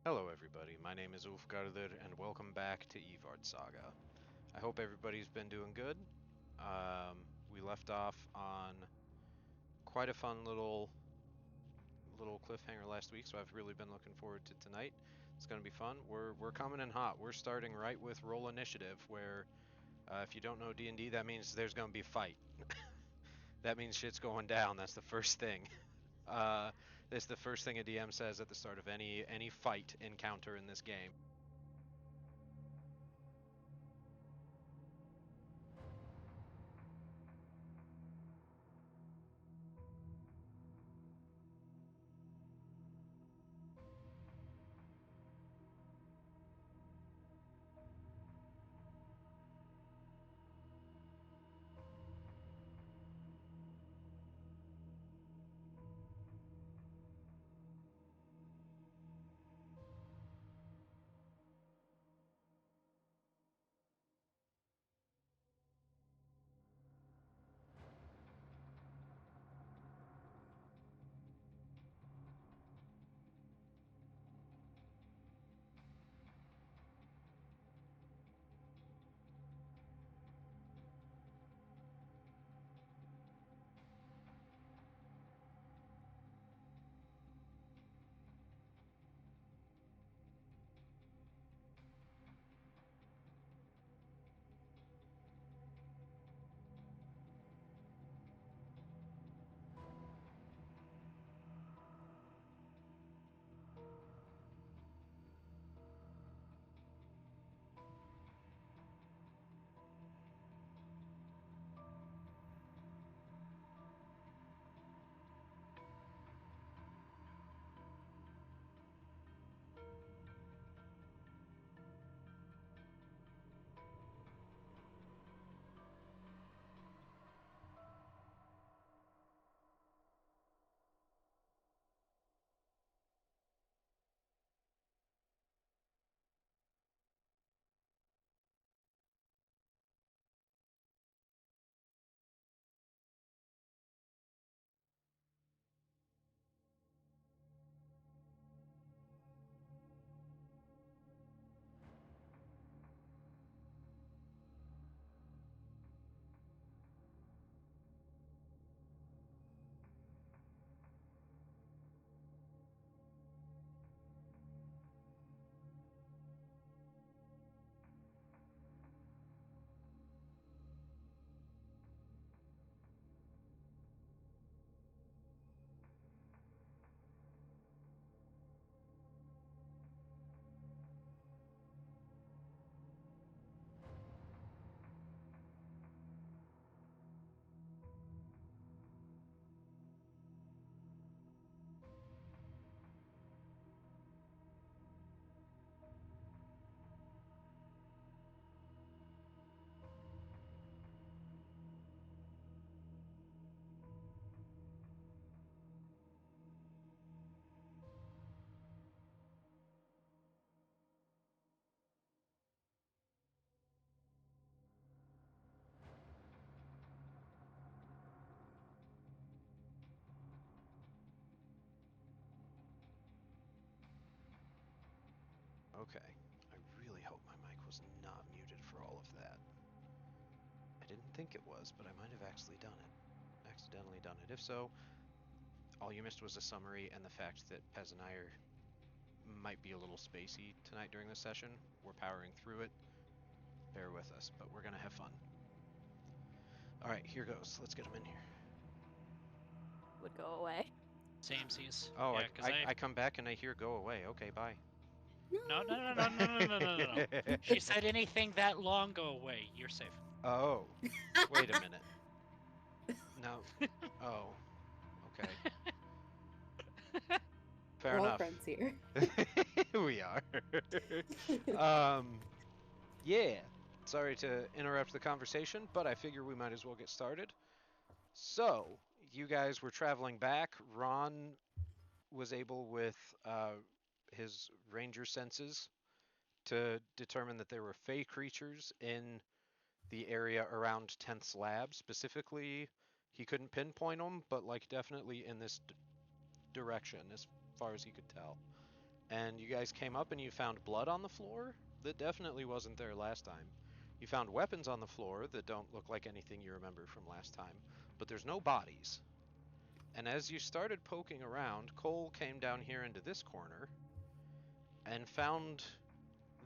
Hello everybody, my name is Ulfgarður and welcome back to Yvardsaga. I hope everybody's been doing good. We left off on quite a fun little cliffhanger last week, so I've really been looking forward to tonight. It's going to be fun. We're coming in hot. We're starting right with roll initiative, where if you don't know D&D, that means there's going to be a fight. That means shit's going down. That's the first thing. Uh, that's the first thing a DM says at the start of any fight encounter in this game. Okay. I really hope my mic was not muted for all of that. I didn't think it was, but I might have actually done it. Accidentally done it. If so, all you missed was a summary and the fact that Pez and I might be a little spacey tonight during the session. We're powering through it. Bear with us, but we're gonna have fun. All right, here goes. Let's get them in here. Would go away. Samesies. Oh, Yeah, because I come back and I hear go away. Okay, bye. No, no, no, no, no, no, no, no, no, no. She said anything that long, go away. You're safe. Oh, wait a minute. No. Oh, okay. Fair We're all enough. friends here. We are. um, yeah. Sorry to interrupt the conversation, but I figure we might as well get started. So, you guys were traveling back. Ron was able, with his ranger senses, to determine that there were fey creatures in the area around 10th Lab. Specifically, he couldn't pinpoint them, but like definitely in this direction, as far as he could tell. and you guys came up and you found blood on the floor that definitely wasn't there last time. You found weapons on the floor that don't look like anything you remember from last time, but there's no bodies. And as you started poking around, Cole came down here into this corner and found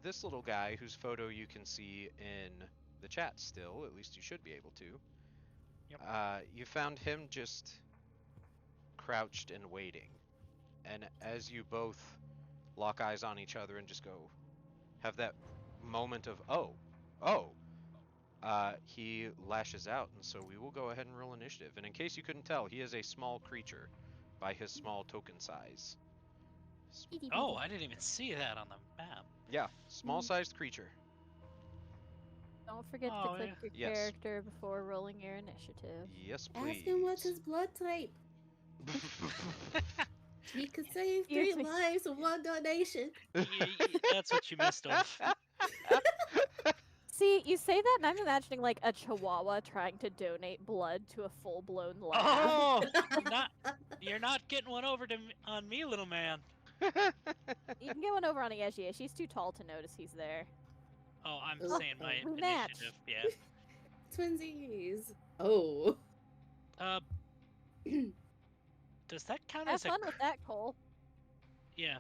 this little guy whose photo you can see in the chat still, at least you should be able to. Yep. You found him just crouched and waiting. And as you both lock eyes on each other and just go, have that moment of, he lashes out, and so we will go ahead and roll initiative. And in case you couldn't tell, he is a small creature by his small token size. Oh, I didn't even see that on the map. Yeah, small-sized creature. Don't forget Oh, to click yeah. your Yes. character before rolling your initiative. Yes, please. Ask him what's his blood type. He could save Excuse 3 me. lives with 1 donation. That's what you missed off. See, you say that, and I'm imagining like a chihuahua trying to donate blood to a full-blown lab. Oh, you're not getting one over on me, little man. You can get one over on Yejie. She's too tall to notice he's there. Oh, I'm Oh, saying my we match. initiative. Yeah. Twinsies. Oh. Does that count Have as a? fun with that, Cole. Yeah.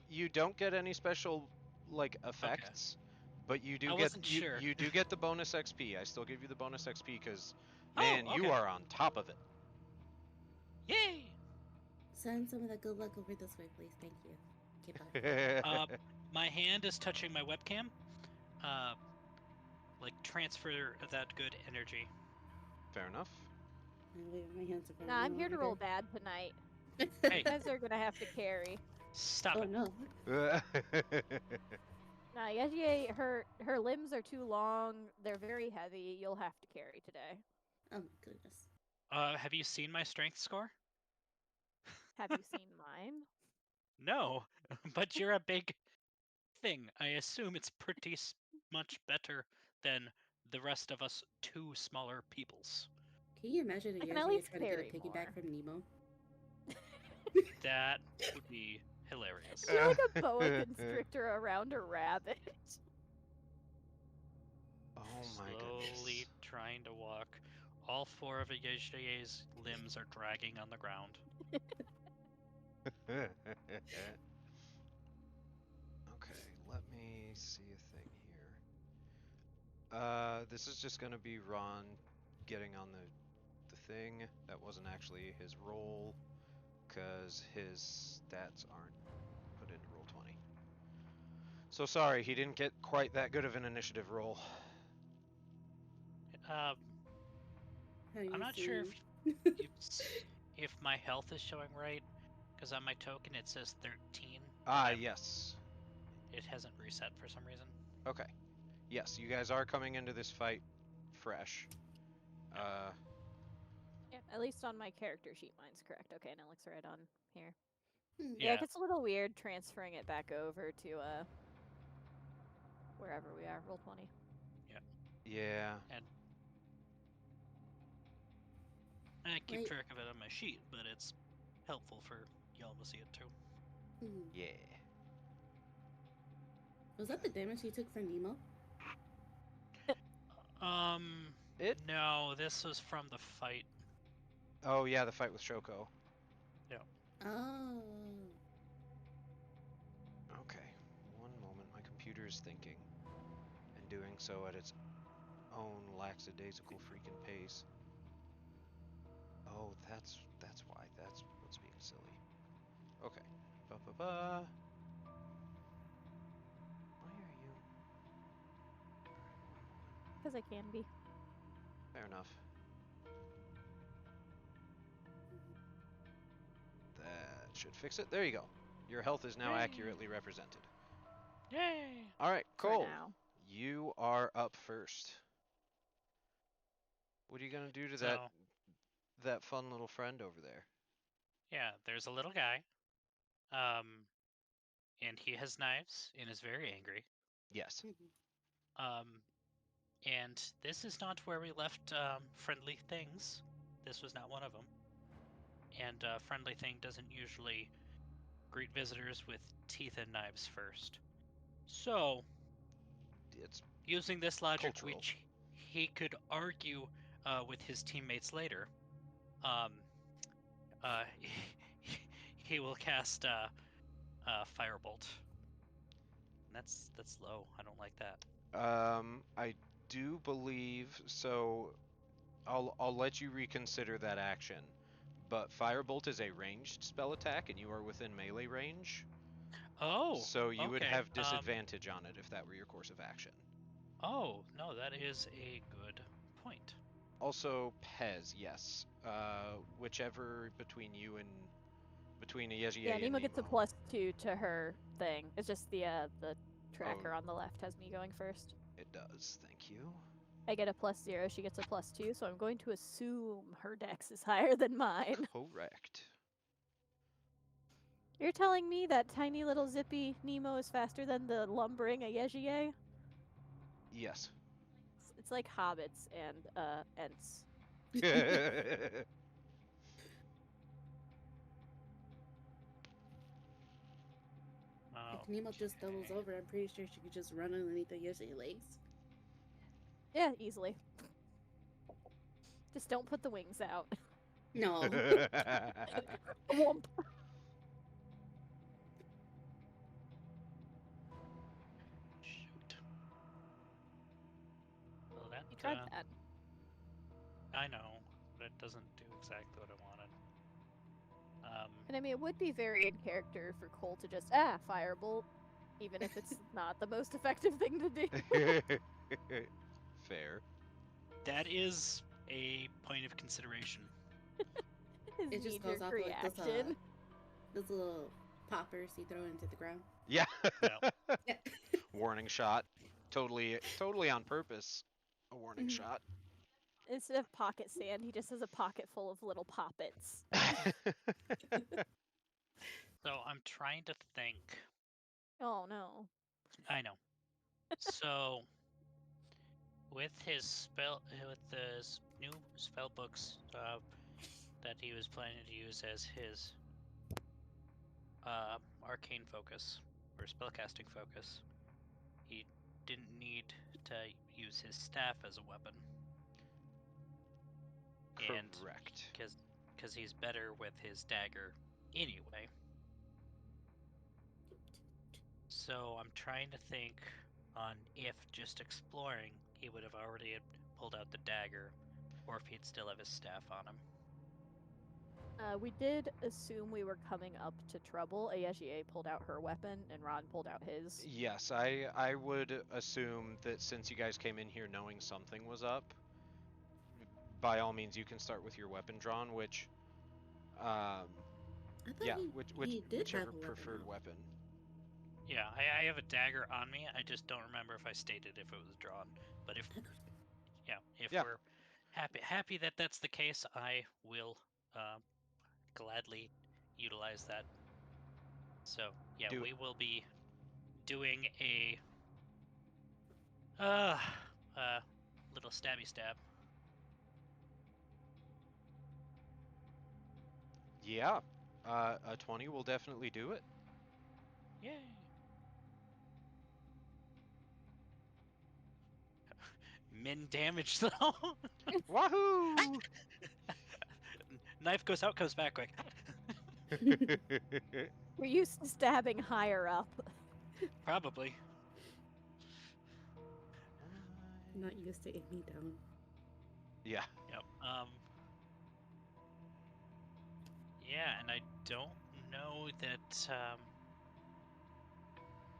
You don't get any special like effects, but you do I get wasn't sure. you do get the bonus XP. I still give you the bonus XP because Oh, man, you okay. are on top of it. Yay! Send some of that good luck over this way, please. Thank you. Okay, bye. My hand is touching my webcam. Like transfer that good energy. Fair enough. I'm waving my hands in front Nah, of I'm me here to over roll bad tonight. Hey, You guys are gonna have to carry. stop Oh it. no. Nah, Yejie, her limbs are too long. They're very heavy. You'll have to carry today. Oh my goodness. Have you seen my strength score? Have you seen mine? No, but you're a big thing. I assume it's pretty much better than the rest of us 2 smaller peoples. Can you imagine a I can at Yoshi least trying to get a carry piggyback more. from Nemo? That would be hilarious. You're like a boa constrictor around a rabbit. Oh my Slowly goodness. trying to walk. All 4 of Yejie's limbs are dragging on the ground. Okay, let me see a thing here. This is just gonna be Ron getting on the thing. That wasn't actually his roll, because his stats aren't put into roll 20. So sorry, he didn't get quite that good of an initiative roll. Have you I'm not sure seen- if my health is showing right, because on my token it says 13. Ah, yes. It hasn't reset for some reason. Okay. Yes, you guys are coming into this fight fresh. Yeah, at least on my character sheet, mine's correct. Okay, and it looks right on here. Hmm. Yeah, Yeah. it gets a little weird transferring it back over to wherever we are. Roll 20. Yeah. And I keep Wait. track of it on my sheet, but it's helpful for y'all to see it too. Hmm. Yeah. Was that the damage he took from Nemo? No, this was from the fight. Oh yeah, the fight with Shoko. Oh. Okay. One moment, my computer is thinking. And doing so at its own lackadaisical freaking pace. Oh, that's why. That's what's being silly. Okay. Ba-ba-ba. Why are you? Alright, one moment. Because I can be. Fair enough. That should fix it. There you go. Your health is now Yay. accurately represented. Yay! Alright, For Cole. now. You are up first. What are you gonna do to So, that fun little friend over there? yeah, there's a little guy. And he has knives and is very angry. Yes. And this is not where we left friendly things. This was not one of them. And friendly thing doesn't usually greet visitors with teeth and knives first. So, It's using this logic, cultural. which he could argue with his teammates later, um, he will cast Firebolt. And that's low. I don't like that. I do believe so. I'll let you reconsider that action. But Firebolt is a ranged spell attack, and you are within melee range. Oh, So you would okay. have disadvantage on it if that were your course of action. Oh, no, that is a good point. Also, Pez, yes. Whichever between Yejiye Yeah, and Nemo gets a Nemo. +2 to her thing. It's just the tracker on the left has me going first. It does, thank you. I get a +0, she gets a +2, so I'm going to assume her dex is higher than mine. Correct. You're telling me that tiny little zippy Nemo is faster than the lumbering Yejiye? Yes. It's like hobbits and Ents. Oh, If Nemo just doubles over, I'm pretty sure she could just run underneath the Yoshi legs. Yeah, easily. Just don't put the wings out. No. Whoomp. shoot. Well, that You tried that. I know, but it doesn't do exactly what I wanted. And I mean, it would be very in character for Cole to just, firebolt, even if it's not the most effective thing to do. Fair. That is a point of consideration. His It just knee-jerk goes off like reaction. those little poppers you throw into the ground. Yeah. Yeah. Warning shot. Totally on purpose. A warning Mhm. shot. Instead of pocket sand, he just has a pocket full of little poppets. So I'm trying to think. Oh no. I know. So with the new spell books that he was planning to use as his arcane focus or spellcasting focus, he didn't need to use his staff as a weapon. And Correct. because he's better with his dagger anyway. So I'm trying to think on if just exploring he would have already pulled out the dagger, or if he'd still have his staff on him. We did assume we were coming up to trouble. Yejiye pulled out her weapon, and Ron pulled out his. Yes, I would assume that since you guys came in here knowing something was up, by all means you can start with your weapon drawn, which I thought he did whichever have a weapon, preferred though. weapon. Yeah, I have a dagger on me. I just don't remember if I stated if it was drawn. But if Yeah. we're happy that that's the case, I will gladly utilize that. So yeah, Do we will be doing a little stabby stab. Yeah. A 20 will definitely do it. Yay! Min damage though. Wahoo! Knife goes out, comes back quick. We're used to stabbing higher up. Probably. I'm not used to aiming down. Yeah. Yep. Yeah, and I don't know that.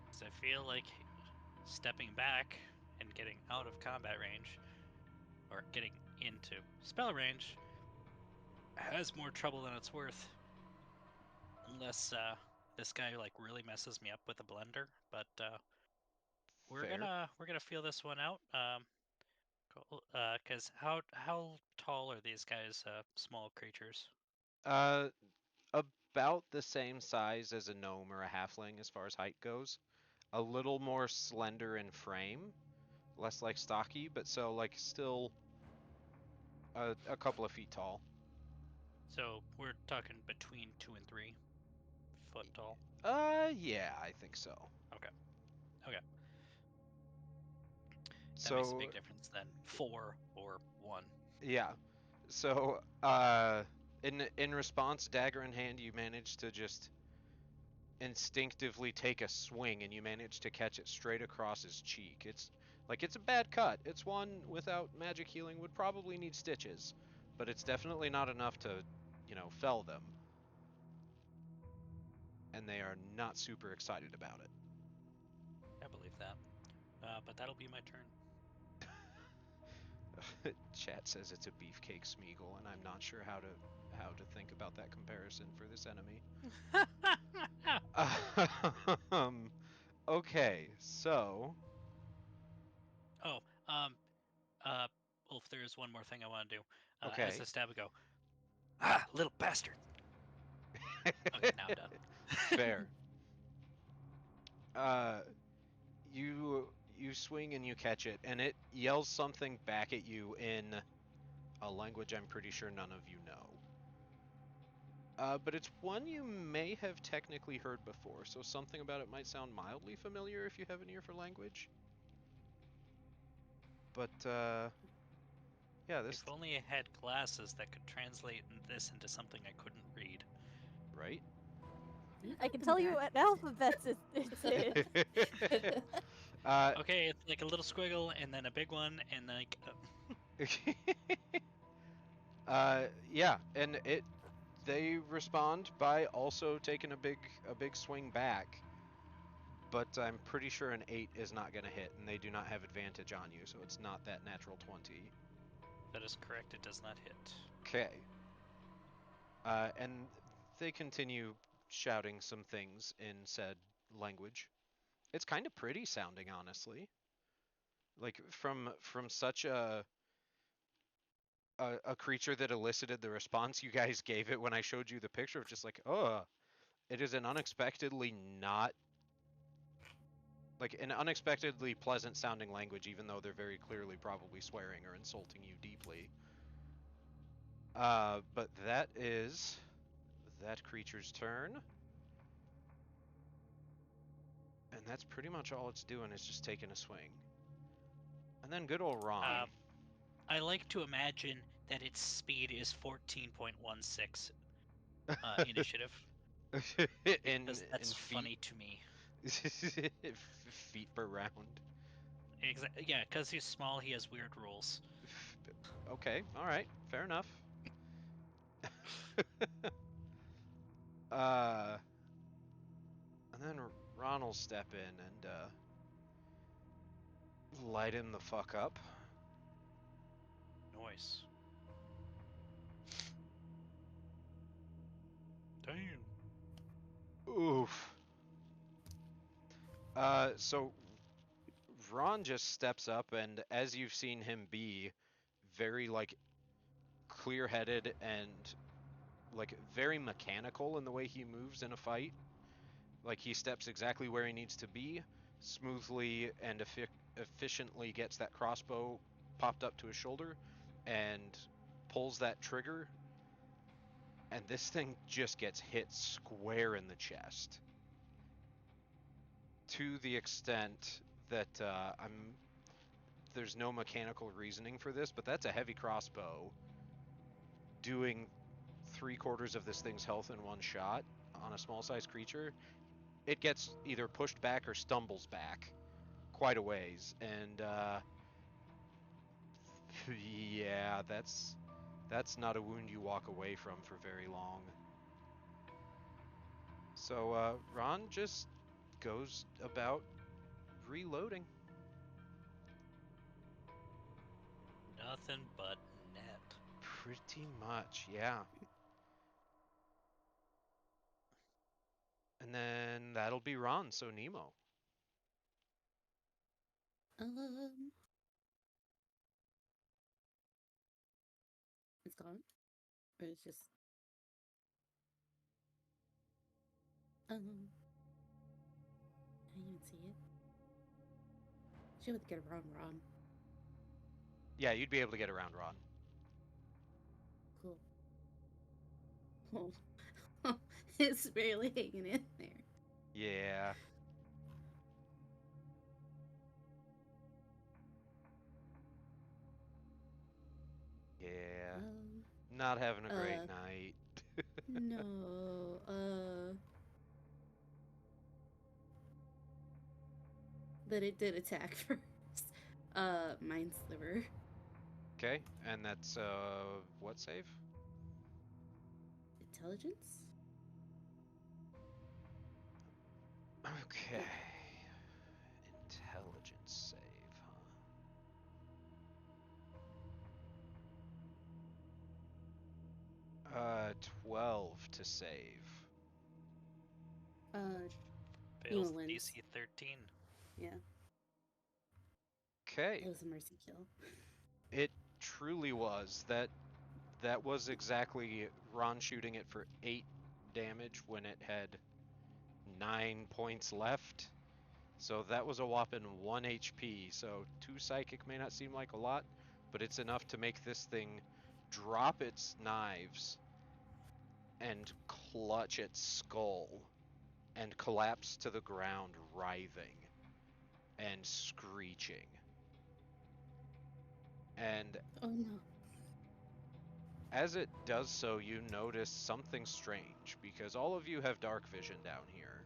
'Cause I feel like stepping back and getting out of combat range, or getting into spell range, has more trouble than it's worth. Unless this guy like really messes me up with a blender, but we're Fair. gonna feel this one out. Because how tall are these guys? Small creatures. Uh, about the same size as a gnome or a halfling as far as height goes. A little more slender in frame, less like stocky, but so like still a couple of feet tall. So we're talking between 2 and 3 foot. foot tall? Yeah, I think so. Okay. That So makes a big difference then. 4 or 1. yeah. So in response, dagger in hand, you manage to just instinctively take a swing, and you manage to catch it straight across his cheek. It's a bad cut. It's one without magic healing would probably need stitches, but it's definitely not enough to, fell them. And they are not super excited about it. I believe that. But that'll be my turn. Chat says it's a beefcake Smeagol, and I'm not sure how to think about that comparison for this enemy. Okay, so. Oh, Wolf, there is one more thing I want to do. Okay. As I stab, I go, ah, little bastard. Okay, now I'm done. Fair. You swing and you catch it, and it yells something back at you in a language I'm pretty sure none of you know. But it's one you may have technically heard before, so something about it might sound mildly familiar if you have an ear for language. But, yeah, this... If only I had glasses that could translate this into something I couldn't read. Right? I can tell you what alphabets it's in. Okay, it's like a little squiggle, and then a big one, and like... Yeah, and they respond by also taking a big swing back. But I'm pretty sure an 8 is not going to hit, and they do not have advantage on you, so it's not that natural 20. That is correct, it does not hit. Okay. And they continue shouting some things in said language. It's kind of pretty sounding, honestly. Like, from such a creature that elicited the response you guys gave it when I showed you the picture of just like, oh, it is an unexpectedly pleasant sounding language, even though they're very clearly probably swearing or insulting you deeply. But that is that creature's turn. And that's pretty much all it's doing, is just taking a swing. And then good old Ron. I like to imagine that its speed is 14.16 initiative. Because that's funny to me. Feet per round. Yeah, because he's small, he has weird rules. Okay, alright, fair enough. And then Ron will step in and light him the fuck up. Nice. Damn. Oof. So Ron just steps up, and as you've seen him be, very clear-headed and very mechanical in the way he moves in a fight. Like, he steps exactly where he needs to be, smoothly and efficiently gets that crossbow popped up to his shoulder and pulls that trigger, and this thing just gets hit square in the chest. To the extent that there's no mechanical reasoning for this, but that's a heavy crossbow doing 3/4 of this thing's health in one shot on a small-sized creature. It gets either pushed back or stumbles back quite a ways, and yeah, that's not a wound you walk away from for very long. So Ron just goes about reloading. Nothing but net. Pretty much, yeah. And then that'll be Ron, so Nemo. It's gone? Or it's just... I didn't even see it. She would get around Ron. Yeah, you'd be able to get around Ron. Cool. Oh. It's barely hanging in there. Yeah. Yeah. Not having a great night. No. But it did attack first. Mind Sliver. Okay, and that's what save? Intelligence? Okay. Intelligence save, huh? 12 to save. Fails wins. DC 13. Yeah. Okay. It was a mercy kill. It truly was. That was exactly Ron shooting it for 8 damage when it had 9 points left. So that was a whopping 1 HP. So 2 psychic may not seem like a lot, but it's enough to make this thing drop its knives and clutch its skull and collapse to the ground, writhing and screeching. And Oh no. as it does so, you notice something strange, because all of you have dark vision down here.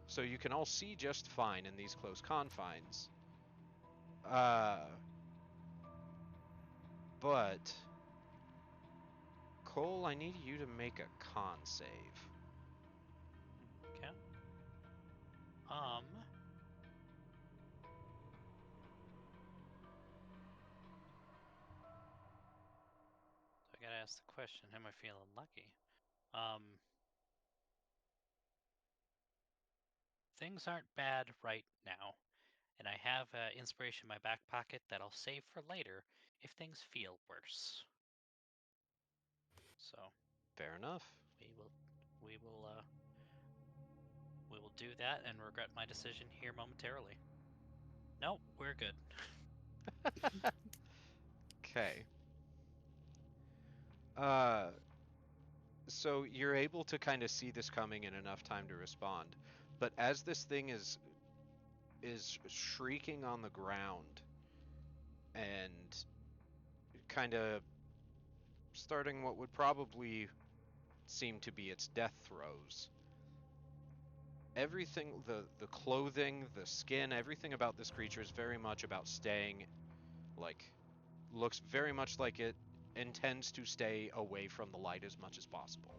So you can all see just fine in these close confines. But Cole, I need you to make a con save. Okay. I gotta ask the question, am I feeling lucky? Things aren't bad right now, and I have inspiration in my back pocket that I'll save for later if things feel worse. So Fair enough. we will do that and regret my decision here momentarily. Nope, we're good. Okay. So you're able to kind of see this coming in enough time to respond. But as this thing is shrieking on the ground and kind of starting what would probably seem to be its death throes, everything, the clothing, the skin, everything about this creature is very much about staying, looks very much like it intends to stay away from the light as much as possible.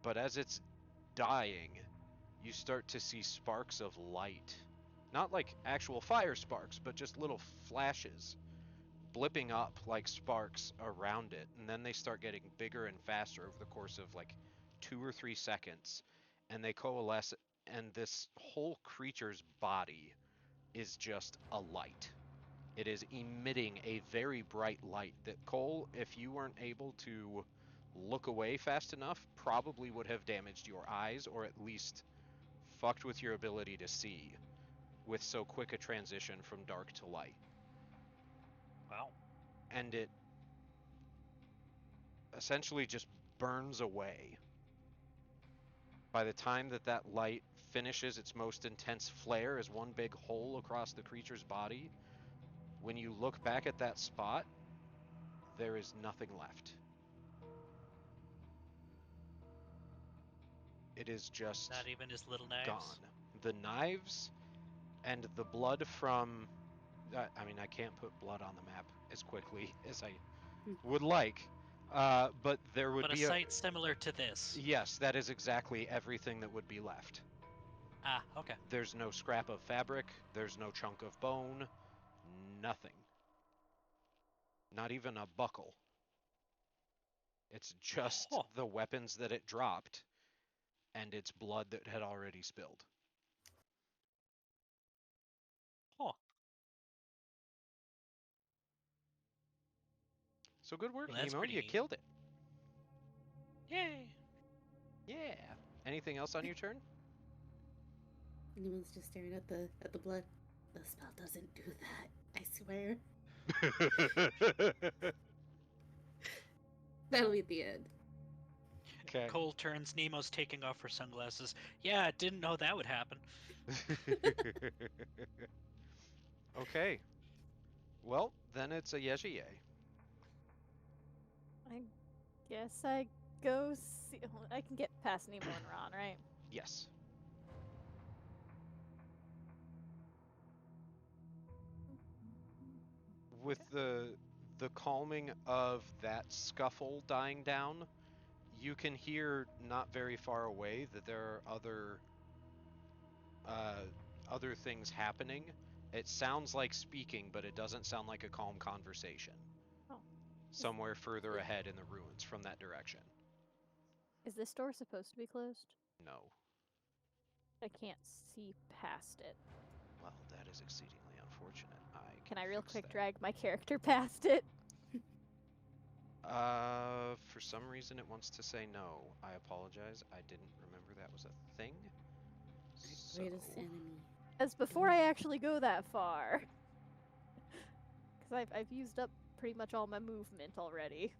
But as it's dying, you start to see sparks of light. Not like actual fire sparks, but just little flashes blipping up like sparks around it. And then they start getting bigger and faster over the course of like 2 or 3 seconds. And they coalesce, and this whole creature's body is just a light. It is emitting a very bright light that, Cole, if you weren't able to look away fast enough, probably would have damaged your eyes, or at least fucked with your ability to see with so quick a transition from dark to light. Wow. And it essentially just burns away. By the time that light finishes its most intense flare as one big hole across the creature's body, when you look back at that spot, there is nothing left. It is just Not even his little knives? gone. The knives and the blood from... I mean, I can't put blood on the map as quickly as I would like, but there would be a site similar to this. Yes, that is exactly everything that would be left. Ah, okay. There's no scrap of fabric, there's no chunk of bone, nothing. Not even a buckle. It's just the weapons that it dropped and its blood that had already spilled. So good work, Well, Nemo. You neat. killed it. Yay! Yeah. Anything else on your turn? Nemo's just staring at the blood. The spell doesn't do that. I swear. That'll be the end. Okay. Cole turns. Nemo's taking off her sunglasses. Yeah, didn't know that would happen. Okay. Well, then it's a Yejiye. I guess I go see. I can get past Nemo and Ron, right? Yes. With the calming of that scuffle dying down, you can hear not very far away that there are other things happening. It sounds like speaking, but it doesn't sound like a calm conversation. Oh. Somewhere further ahead in the ruins from that direction. Is this door supposed to be closed? No. I can't see past it. Well, that is exceedingly unfortunate. Can I real fix quick that. drag my character past it? For some reason it wants to say no. I apologize. I didn't remember that was a thing. My greatest enemy. As before I actually go that far. Because I've used up pretty much all my movement already.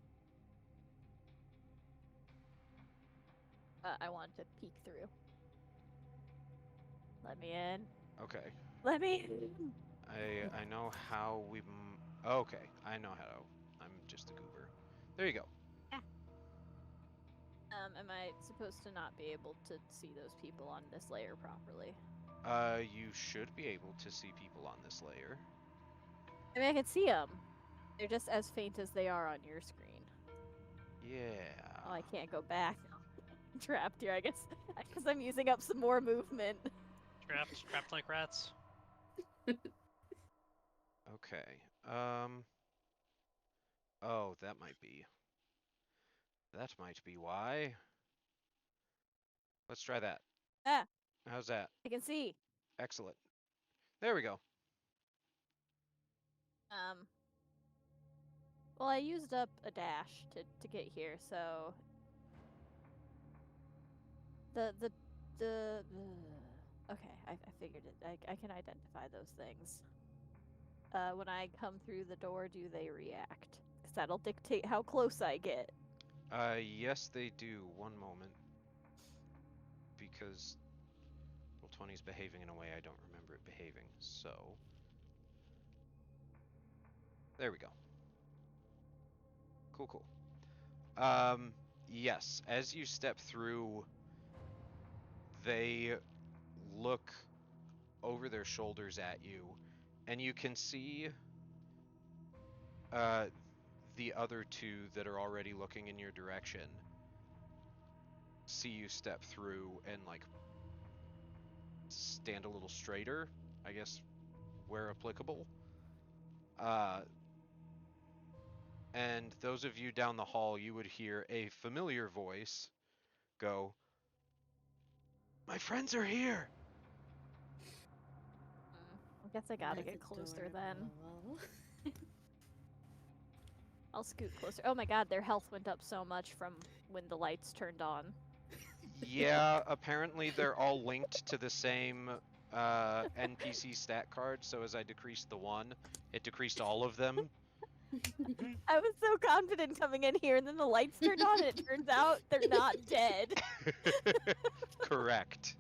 I wanted to peek through. Let me in. Okay. Let me in. I know how we. Okay, I know how. I'm just a goober. There you go. Am I supposed to not be able to see those people on this layer properly? You should be able to see people on this layer. I mean, I can see them. They're just as faint as they are on your screen. Yeah. Oh, I can't go back. I'm trapped here, I guess. Because I'm using up some more movement. Trapped like rats. Okay. Oh, that might be why. Let's try that. Ah, How's that? I can see. Excellent. There we go. Well, I used up a dash to get here, so okay, I figured it. I can identify those things. When I come through the door, do they react? Because that'll dictate how close I get. Yes, they do. One moment. Because well, 20's behaving in a way I don't remember it behaving, so there we go. Cool. Yes, as you step through, they look over their shoulders at you, and you can see the other two that are already looking in your direction see you step through and like stand a little straighter, I guess, where applicable. And those of you down the hall, you would hear a familiar voice go, "My friends are here!" I guess I gotta That's get closer then. adorable. I'll scoot closer. Oh my god, their health went up so much from when the lights turned on. Yeah, apparently they're all linked to the same NPC stat card, so as I decreased the one, it decreased all of them. I was so confident coming in here, and then the lights turned on, and it turns out they're not dead. Correct.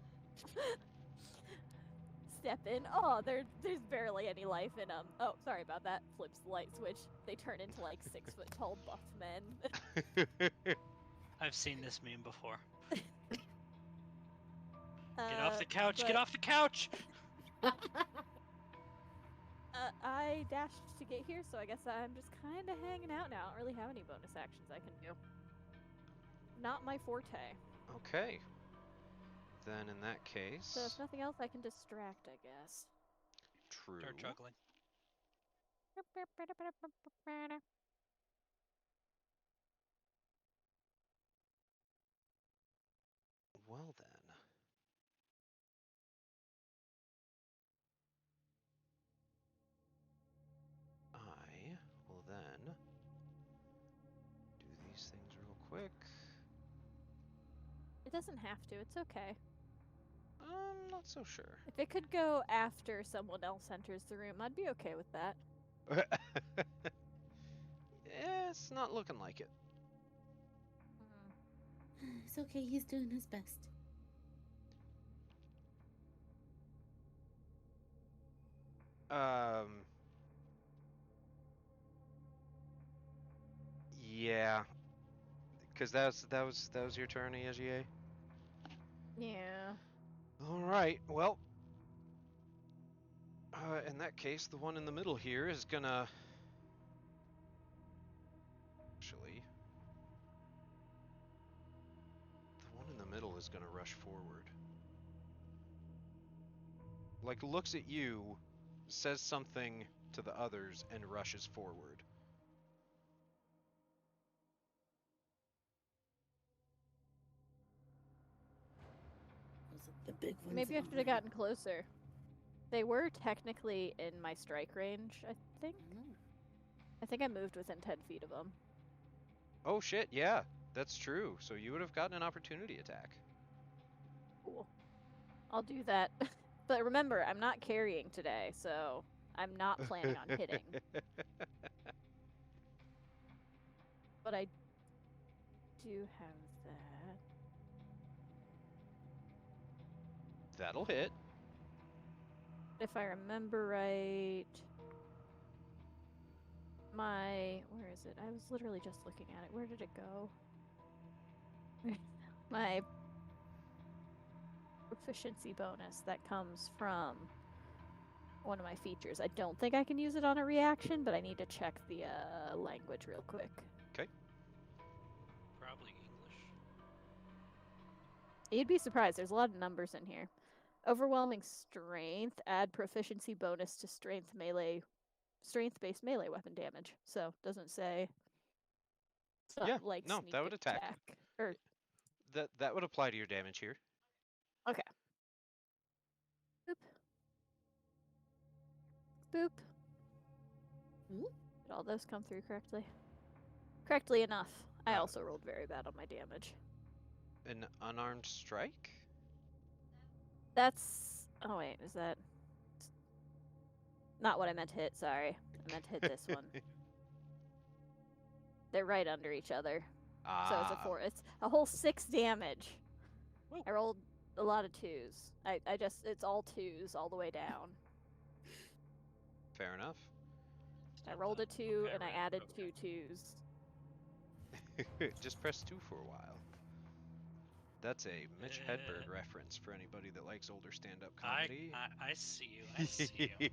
Step in. Oh, there's barely any life in them. Oh, sorry about that. Flips the light switch. They turn into like 6 foot tall buff men. I've seen this meme before. Get off the couch! Get off the couch! I dashed to get here, so I guess I'm just kind of hanging out now. I don't really have any bonus actions I can do. Not my forte. Okay. Then in that case... So if nothing else, I can distract, I guess. True. Start juggling. Well then. I will then do these things real quick. It doesn't have to. It's okay. I'm not so sure. If it could go after someone else enters the room, I'd be okay with that. Yeah, it's not looking like it. It's okay. He's doing his best. Yeah, because that was your turn, Yvardsaga. Yeah. All right. Well, in that case, the one in the middle here is gonna actually. The one in the middle is gonna rush forward. Like looks at you, says something to the others, and rushes forward. Those are the big ones. Maybe I should have gotten closer. They were technically in my strike range, I think. Oh. I think I moved within 10 feet of them. Oh shit, yeah, that's true. So you would have gotten an opportunity attack. Cool. I'll do that. But remember, I'm not carrying today, so I'm not planning on hitting. But I do have that. That'll hit. If I remember right, where is it? I was literally just looking at it. Where did it go? My proficiency bonus that comes from one of my features. I don't think I can use it on a reaction, but I need to check the language real quick. Okay. Probably English. You'd be surprised. There's a lot of numbers in here. Overwhelming strength. Add proficiency bonus to strength-based melee weapon damage. So doesn't say. It's not Yeah, like no, sneak that would attack. Or That would apply to your damage here. okay. Boop. Boop. Ooh. Did all those come through correctly? Correctly enough. I Uh, also rolled very bad on my damage. An unarmed strike? That's. Oh wait, is that? Not what I meant to hit. Sorry, I meant to hit this one. They're right under each other. So it's a 4. It's a whole 6 damage. Woo. I rolled a lot of 2s. It's all 2s all the way down. Fair enough. I rolled a 2 and I Alright, added okay. 2 2s. Just press 2 for a while. That's a Mitch Hedberg reference for anybody that likes older stand-up comedy. I see you. I see you.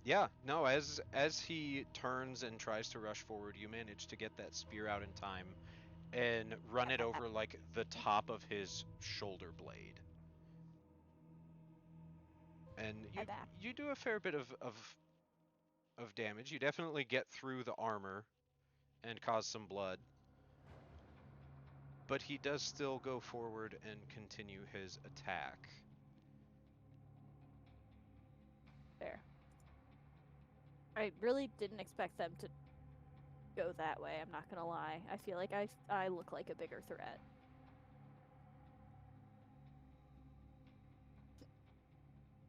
Yeah, no, as he turns and tries to rush forward, you manage to get that spear out in time and run it over like the top of his shoulder blade. And you do a fair bit of damage. You definitely get through the armor and cause some blood. But he does still go forward and continue his attack. There. I really didn't expect them to go that way. I'm not gonna lie. I feel like I look like a bigger threat.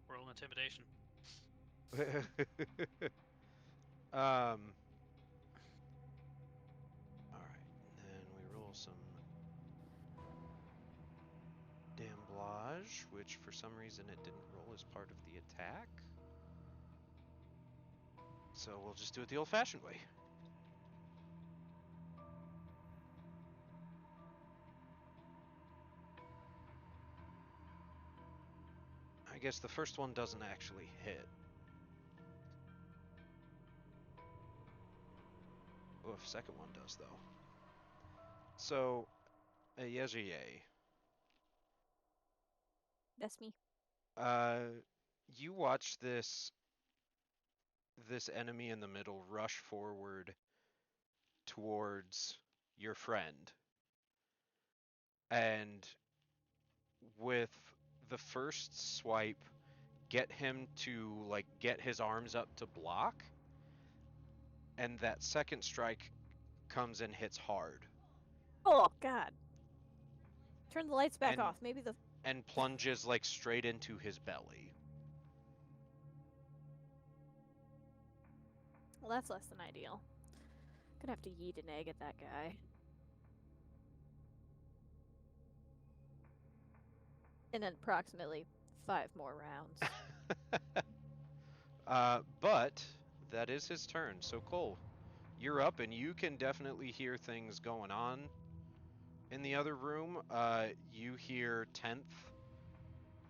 Roll intimidation. Alright, and then we roll some damblage, which for some reason it didn't roll as part of the attack. So we'll just do it the old-fashioned way. I guess the first one doesn't actually hit. Oof, second one does though. So, Yevardsaga, That's me. you watch this enemy in the middle rush forward towards your friend, and with the first swipe, get him to like get his arms up to block, and that second strike comes and hits hard. Oh God! Turn the lights back And- off. Maybe the. And plunges like straight into his belly. Well, that's less than ideal. Gonna have to yeet an egg at that guy. In approximately 5 more rounds. But that is his turn. So Cole, you're up, and you can definitely hear things going on in the other room. You hear 10th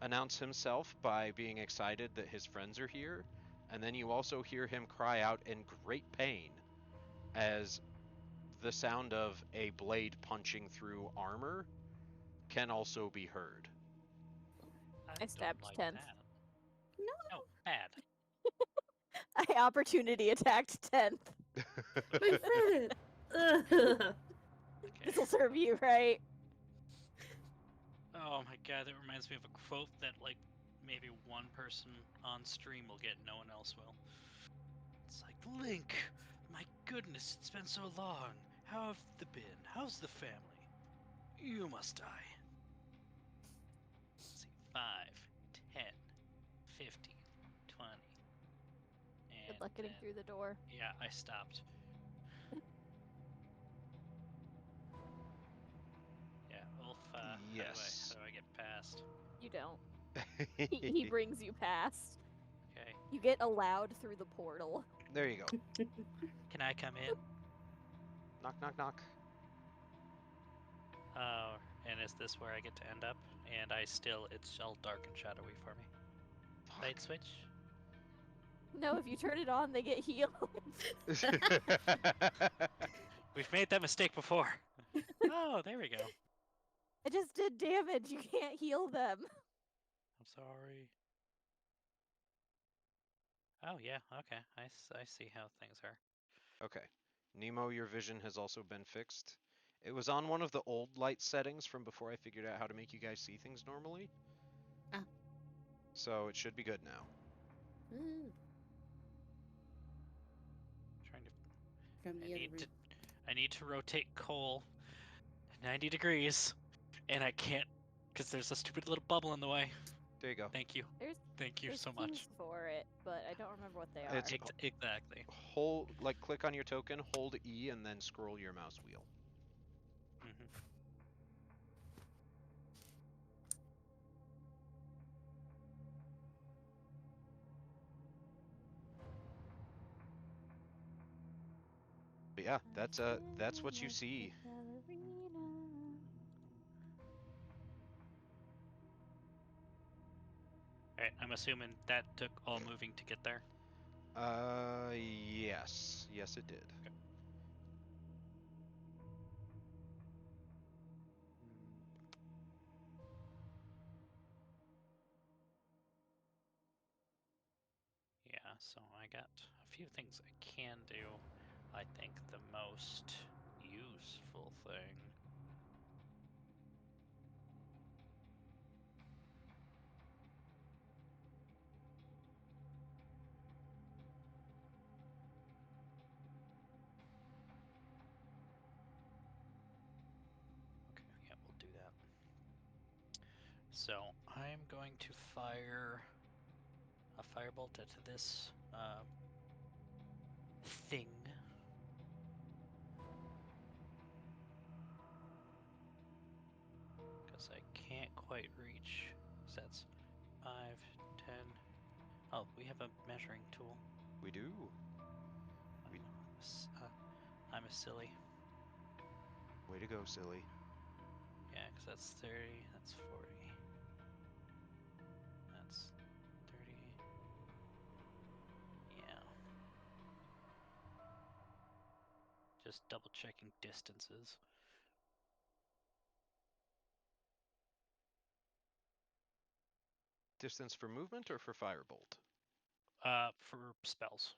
announce himself by being excited that his friends are here, and then you also hear him cry out in great pain as the sound of a blade punching through armor can also be heard. I don't stabbed like 10th. that. No. Oh, bad. I opportunity attacked 10th. My friend. Ugh. Okay. This'll serve you, right? Oh my god, that reminds me of a quote that, like, maybe one person on stream will get, no one else will. It's like, Link, my goodness, it's been so long. How have they been? How's the family? You must die. Let's see, 5, 10, 15, 20. Good And luck getting then, through the door. yeah, I stopped. Yeah, Ulf, Yes. how do I get past? You don't. He brings you past. Okay. You get allowed through the portal. There you go. Can I come in? Knock, knock, knock. Oh, and is this where I get to end up? And it's all dark and shadowy for me. Light switch? No, if you turn it on, they get healed. We've made that mistake before. Oh, there we go. I just did damage. You can't heal them. I'm sorry. Oh, yeah, okay. I see how things are. Okay. Nemo, your vision has also been fixed. It was on one of the old light settings from before I figured out how to make you guys see things normally. Ah. So it should be good now. Ooh, Trying to. from the other room. I need to rotate Cole 90 degrees, and I can't because there's a stupid little bubble in the way. There you go. Thank you. There's Thank you there's so keys much. for it, but I don't remember what they are. It's Exactly. click on your token, hold E, and then scroll your mouse wheel. Hmm. But yeah, that's what you see. Alright, I'm assuming that took all moving to get there. Yes. Yes, it did. Okay. Yeah, so I got a few things I can do. I think the most useful thing. Okay, yeah, we'll do that. So I'm going to fire a firebolt at this thing. Because I can't quite reach. So that's 5, 10. Oh, we have a measuring tool. We do. We- I'm a silly. Way to go, silly. Yeah, because that's 30, that's 40. That's 30. Yeah. Just double checking distances. Distance for movement or for firebolt? For spells.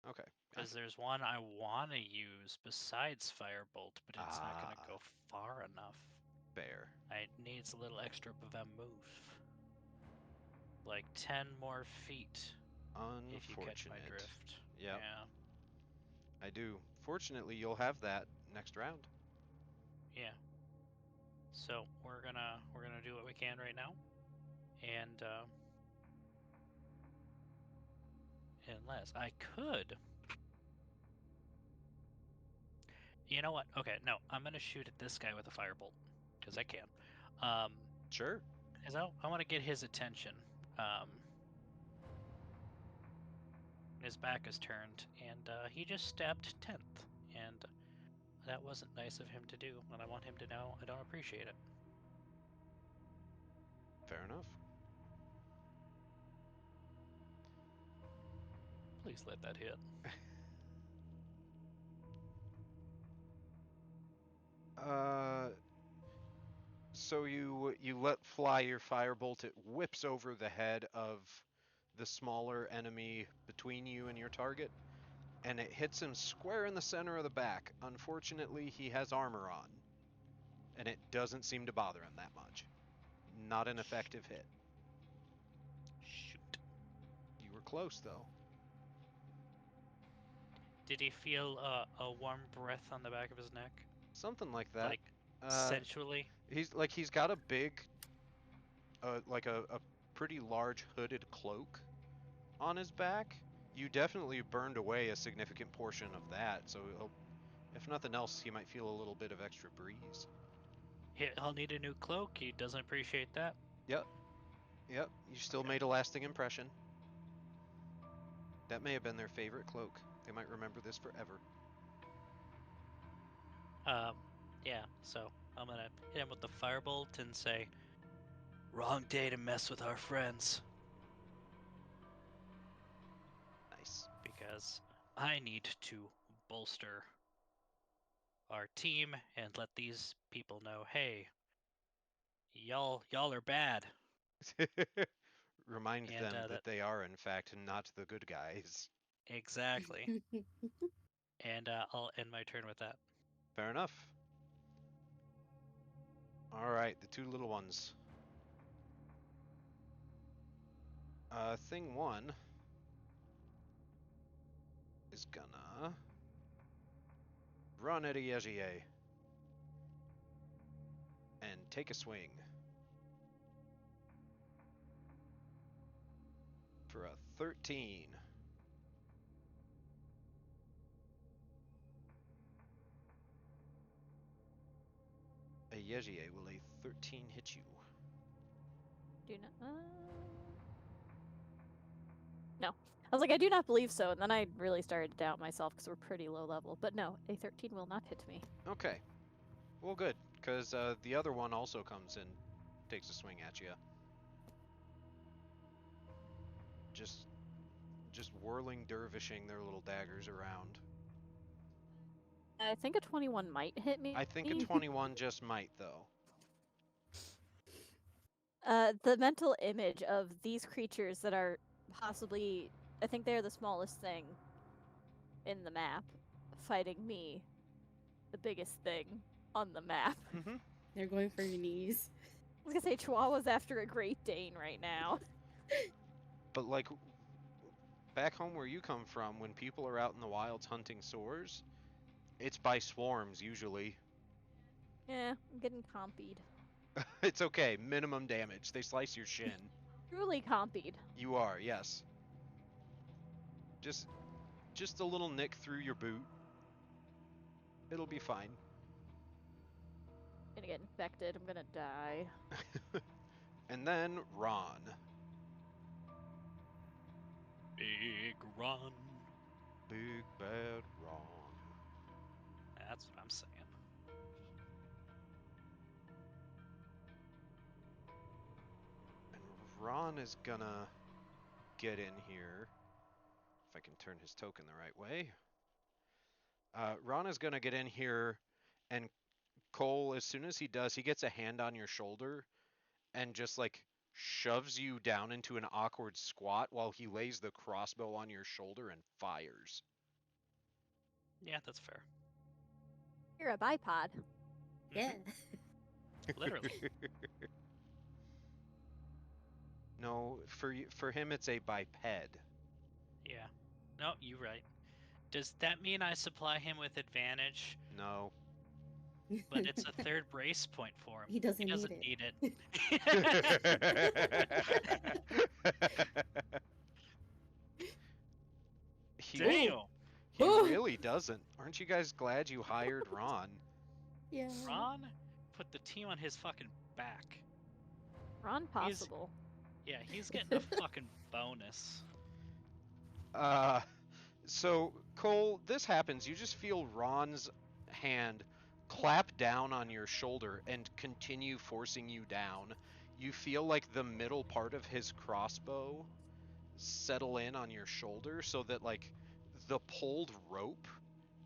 Okay. Because Gotcha. there's one I want to use besides Firebolt, but it's not going to go far enough. Fair. It needs a little extra of a move. Like 10 more feet, if you catch my Unfortunate. drift. Yep, Yeah, I do. Fortunately, you'll have that next round. yeah. So we're gonna do what we can right now, and unless I could, you know what? Okay, no, I'm gonna shoot at this guy with a firebolt because I can. Sure. is I want to get his attention. His back is turned, and he just stabbed 10th, and that wasn't nice of him to do, and I want him to know I don't appreciate it. Fair enough. Please let that hit. So you let fly your firebolt. It whips over the head of the smaller enemy between you and your target, and it hits him square in the center of the back. Unfortunately, he has armor on, and it doesn't seem to bother him that much. Not an effective hit. Shoot. You were close, though. Did he feel a warm breath on the back of his neck? Something like that. Like, sensually? He's got a big, like a pretty large hooded cloak on his back. You definitely burned away a significant portion of that, so if nothing else, he might feel a little bit of extra breeze. He'll need a new cloak. He doesn't appreciate that. Yep. You still Okay. made a lasting impression. That may have been their favorite cloak. They might remember this forever. Yeah, so I'm gonna hit him with the firebolt and say, wrong day to mess with our friends, Nice. because I need to bolster our team and let these people know, hey, y'all are bad. Remind And them that that they are, in fact, not the good guys. exactly. And I'll end my turn with that. Fair enough. Alright, the two little ones. Thing one is gonna run at Yvardsaga and take a swing for a 13. Yvardsaga, will a 13 hit you? Do not. No. I was like, I do not believe so, and then I really started to doubt myself because we're pretty low level. But no, a 13 will not hit me. Okay. Well, good, because the other one also comes and takes a swing at you. Just whirling, dervishing their little daggers around. I think a 21 might hit me. I think a 21 just might, though. The mental image of these creatures that are possibly, I think they're the smallest thing in the map, fighting me, the biggest thing on the map. Mm-hmm. They're going for your knees. I was gonna say Chihuahua's after a Great Dane right now. But, like, back home where you come from, when people are out in the wilds hunting soars, it's by swarms, usually. Yeah, I'm getting compied. It's okay. Minimum damage. They slice your shin. Truly compied. You are, yes. Just a little nick through your boot. It'll be fine. Gonna get infected. I'm gonna die. And then Ron. Big run. Big bad Ron. That's what I'm saying. And Ron is gonna get in here. If I can turn his token the right way. Ron is gonna get in here, and Cole, as soon as he does, he gets a hand on your shoulder and just like shoves you down into an awkward squat while he lays the crossbow on your shoulder and fires. Yeah, that's fair. You're a bipod. Yeah. Literally. No, for him it's a biped. Yeah. No, you're right. Does that mean I supply him with advantage? No. But it's a third brace point for him. He doesn't need it. Damn! He really doesn't. Aren't you guys glad you hired Ron? Yeah. Ron put the team on his fucking back. Ron possible. Yeah, he's getting a fucking bonus. So Cole, this happens. You just feel Ron's hand clap down on your shoulder and continue forcing you down. You feel like the middle part of his crossbow settle in on your shoulder so that like the pulled rope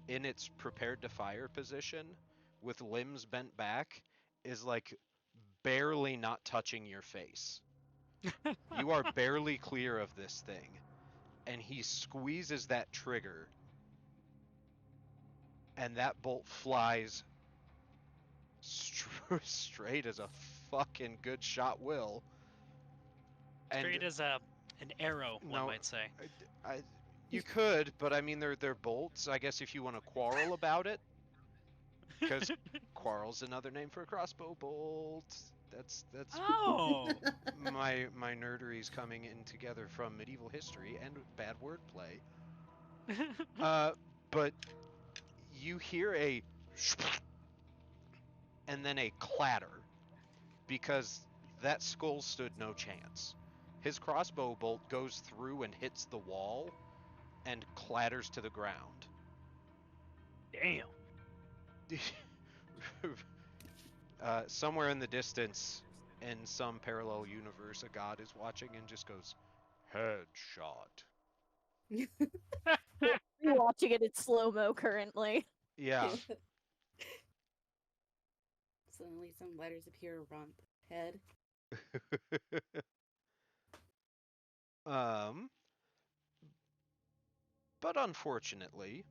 in its prepared to fire position with limbs bent back is like barely not touching your face. You are barely clear of this thing. And he squeezes that trigger, and that bolt flies straight as a fucking good shot will. And Straight as an arrow, one no, might say. you could, but I mean they're bolts. I guess if you want to quarrel about it, because quarrel's another name for a crossbow bolt. That's Oh! my nerdery's coming in together from medieval history and bad wordplay. But you hear a and then a clatter because that skull stood no chance. His crossbow bolt goes through and hits the wall and clatters to the ground. Damn. Somewhere in the distance, in some parallel universe, a god is watching and just goes, headshot. You're watching it in slow-mo currently. Yeah. Suddenly some letters appear around head. But unfortunately,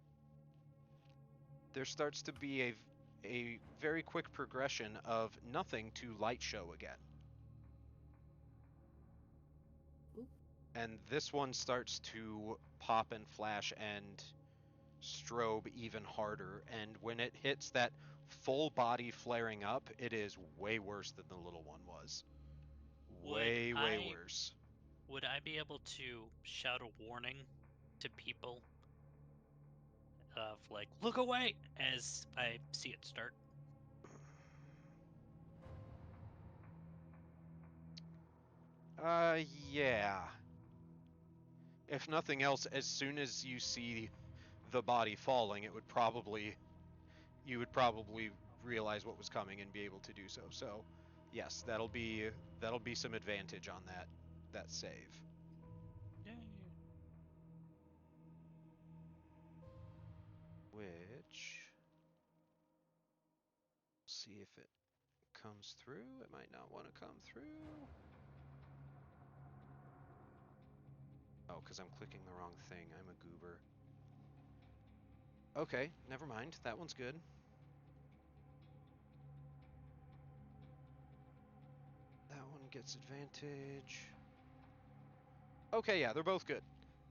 there starts to be a very quick progression of nothing to light show again. Oop. And this one starts to pop and flash and strobe even harder, and when it hits that full body flaring up, it is way worse than the little one was. Way worse. Would I be able to shout a warning to people of like, look away, as I see it start? Yeah. If nothing else, as soon as you see the body falling, you would probably realize what was coming and be able to do so. So, yes, that'll be some advantage on that save. Yay. Which, see if it comes through. It might not want to come through. Oh, because I'm clicking the wrong thing. I'm a goober. Okay, never mind. That one's good. That one gets advantage. Okay, yeah, they're both good.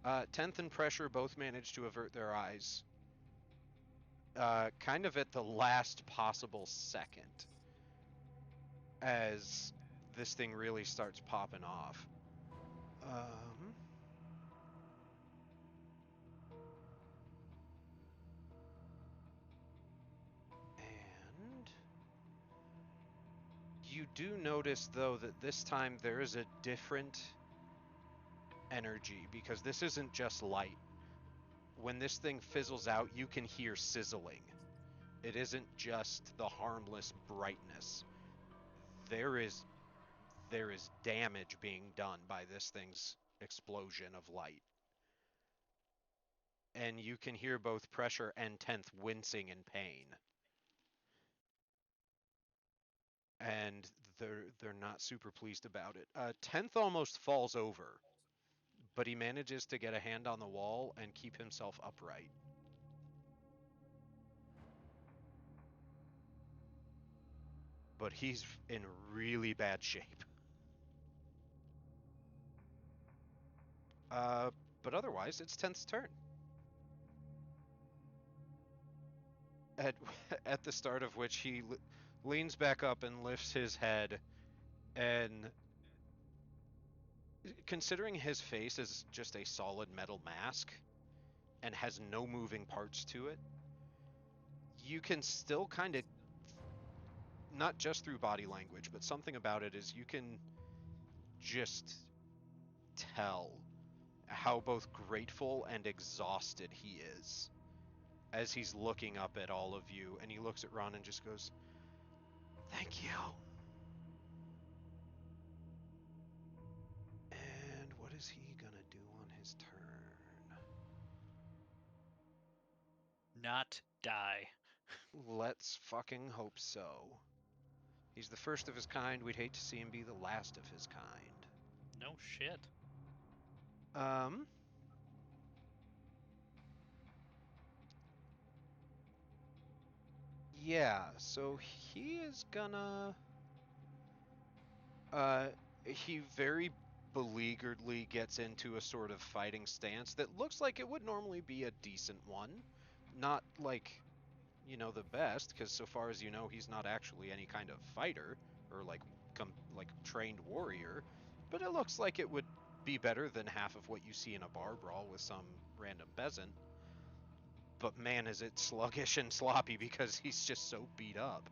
10th and Pressure both managed to avert their eyes. Kind of at the last possible second. As this thing really starts popping off. And you do notice, though, that this time there is a different energy, because this isn't just light. When this thing fizzles out, you can hear sizzling. It isn't just the harmless brightness. There is damage being done by this thing's explosion of light. And you can hear both Pressure and 10th wincing in pain. And they're not super pleased about it. 10th almost falls over, but he manages to get a hand on the wall and keep himself upright. But he's in really bad shape. But otherwise, it's 10th's turn. At the start of which he leans back up and lifts his head, and considering his face is just a solid metal mask and has no moving parts to it, you can still kind of, not just through body language, but something about it is you can just tell how both grateful and exhausted he is as he's looking up at all of you, and he looks at Ron and just goes, "Thank you." And what is he gonna do on his turn? Not die. Let's fucking hope so. He's the first of his kind. We'd hate to see him be the last of his kind. No shit. Yeah, so he is gonna he very beleagueredly gets into a sort of fighting stance that looks like it would normally be a decent one. Not like, the best, because so far as you know, he's not actually any kind of fighter or like trained warrior, but it looks like it would be better than half of what you see in a bar brawl with some random peasant. But man, is it sluggish and sloppy because he's just so beat up.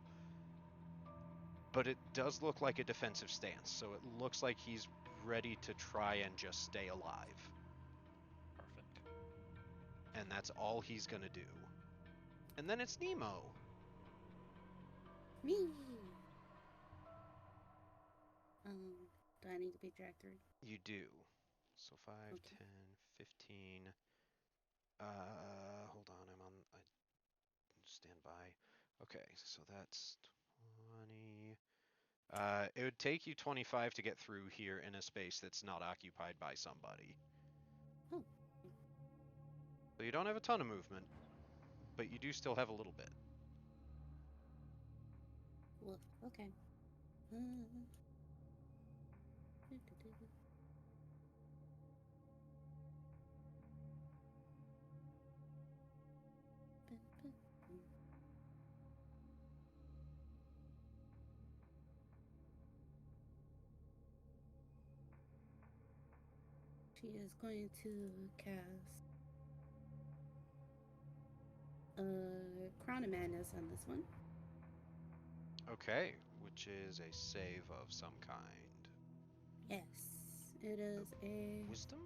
But it does look like a defensive stance, so it looks like he's ready to try and just stay alive. Perfect. And that's all he's gonna do. And then it's Nemo. Me. Do I need to be dragged through? You do. So 5, Okay. 10, 15. Hold on, I stand by. Okay, so that's 20. It would take you 25 to get through here in a space that's not occupied by somebody. Oh. So you don't have a ton of movement, but you do still have a little bit. Woof. Okay. She is going to cast Crown of Madness on this one. Okay, which is a save of some kind. Yes, it is a Wisdom?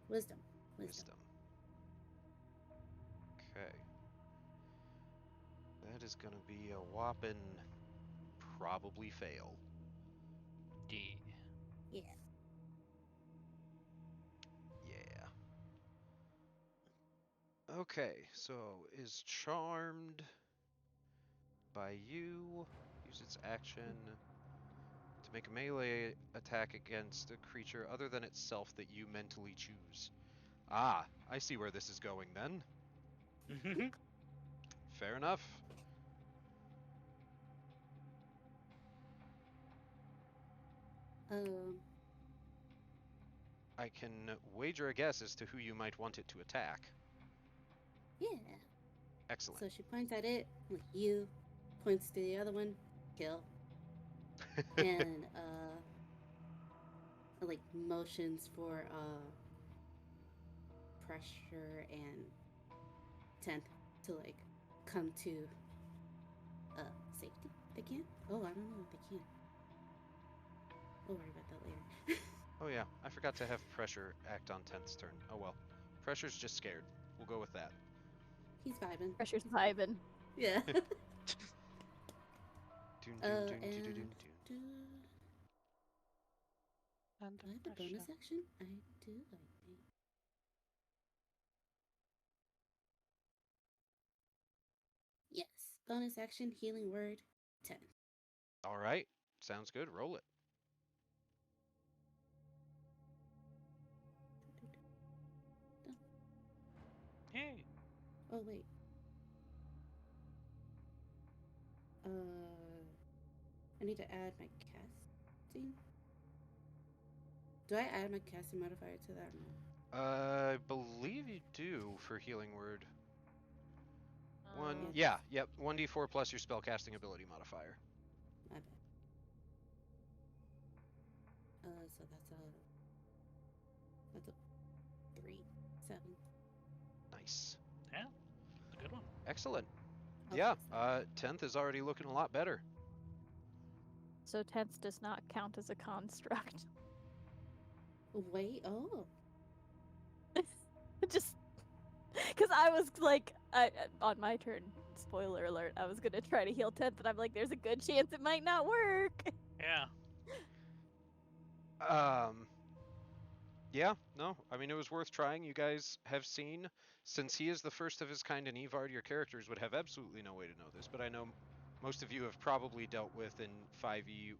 wisdom. Wisdom. Okay. That is gonna be a whopping probably fail. D. Yeah. Yeah. Okay, so is charmed by you. Use its action to make a melee attack against a creature other than itself that you mentally choose. Ah, I see where this is going then. Fair enough. I can wager a guess as to who you might want it to attack. Yeah. Excellent. So she points at it, like you, points to the other one, kill, and like motions for pressure and 10th to like come to safety. They can? Oh, I don't know if they can. We'll worry about that later. Oh yeah, I forgot to have pressure act on 10th's turn. Oh well. Pressure's just scared. We'll go with that. He's vibing. Pressure's vibing. Yeah. Doon, And doon, doon, doon, doon, doon. do I have a bonus action? I do, I think. Yes. Bonus action, healing word, 10. All right, sounds good. Roll it. Yay. Oh, wait. I need to add my casting. Do I add my casting modifier to that or no? I believe you do for healing word. Yeah. Yep. 1d4 plus your spellcasting ability modifier. My bad. So that's a 3, 7. Nice. Yeah, a good one. Excellent. I'll Yeah, fix that. 10th is already looking a lot better. So 10th does not count as a construct. Wait. Oh. Just because I was like, on my turn, spoiler alert, I was gonna try to heal 10th, but I'm like, there's a good chance it might not work. Yeah. Yeah, no, I mean, it was worth trying. You guys have seen, since he is the first of his kind in Evard, your characters would have absolutely no way to know this, but I know most of you have probably dealt with in 5e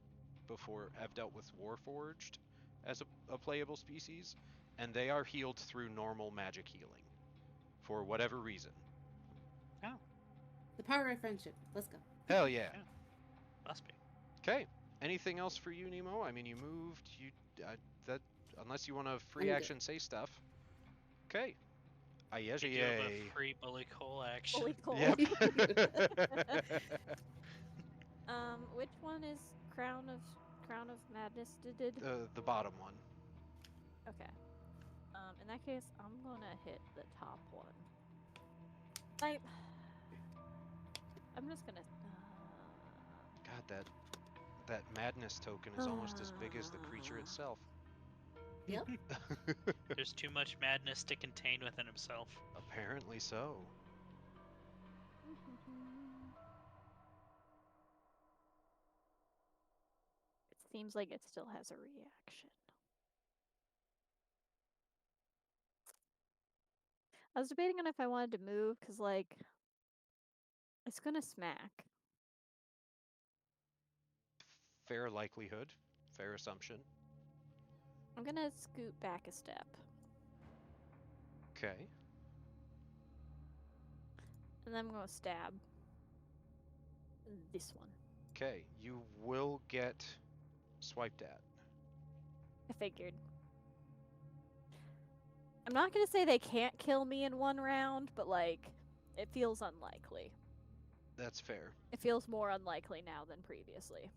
before, have dealt with Warforged as a playable species, and they are healed through normal magic healing for whatever reason. Oh, The power of friendship. Let's go. Hell yeah. Yeah. must be. Okay. Anything else for you, Nemo? I mean, you moved. That unless you want to free I'm good. action say stuff. Okay. You do have a Ayej. free bully coal action. Holy coal. Yep. Which one is Crown of Madness did? The bottom one. Okay. In that case, I'm gonna hit the top one. I'm just gonna. God, that madness token is almost as big as the creature itself. Yep. There's too much madness to contain within himself. Apparently so. It seems like it still has a reaction. I was debating on if I wanted to move, because, like, it's gonna smack. Fair likelihood. Fair assumption. I'm gonna scoot back a step. Okay. And then I'm gonna stab this one. Okay. You will get swiped at. I figured. I'm not gonna say they can't kill me in one round, but, like, it feels unlikely. That's fair. It feels more unlikely now than previously.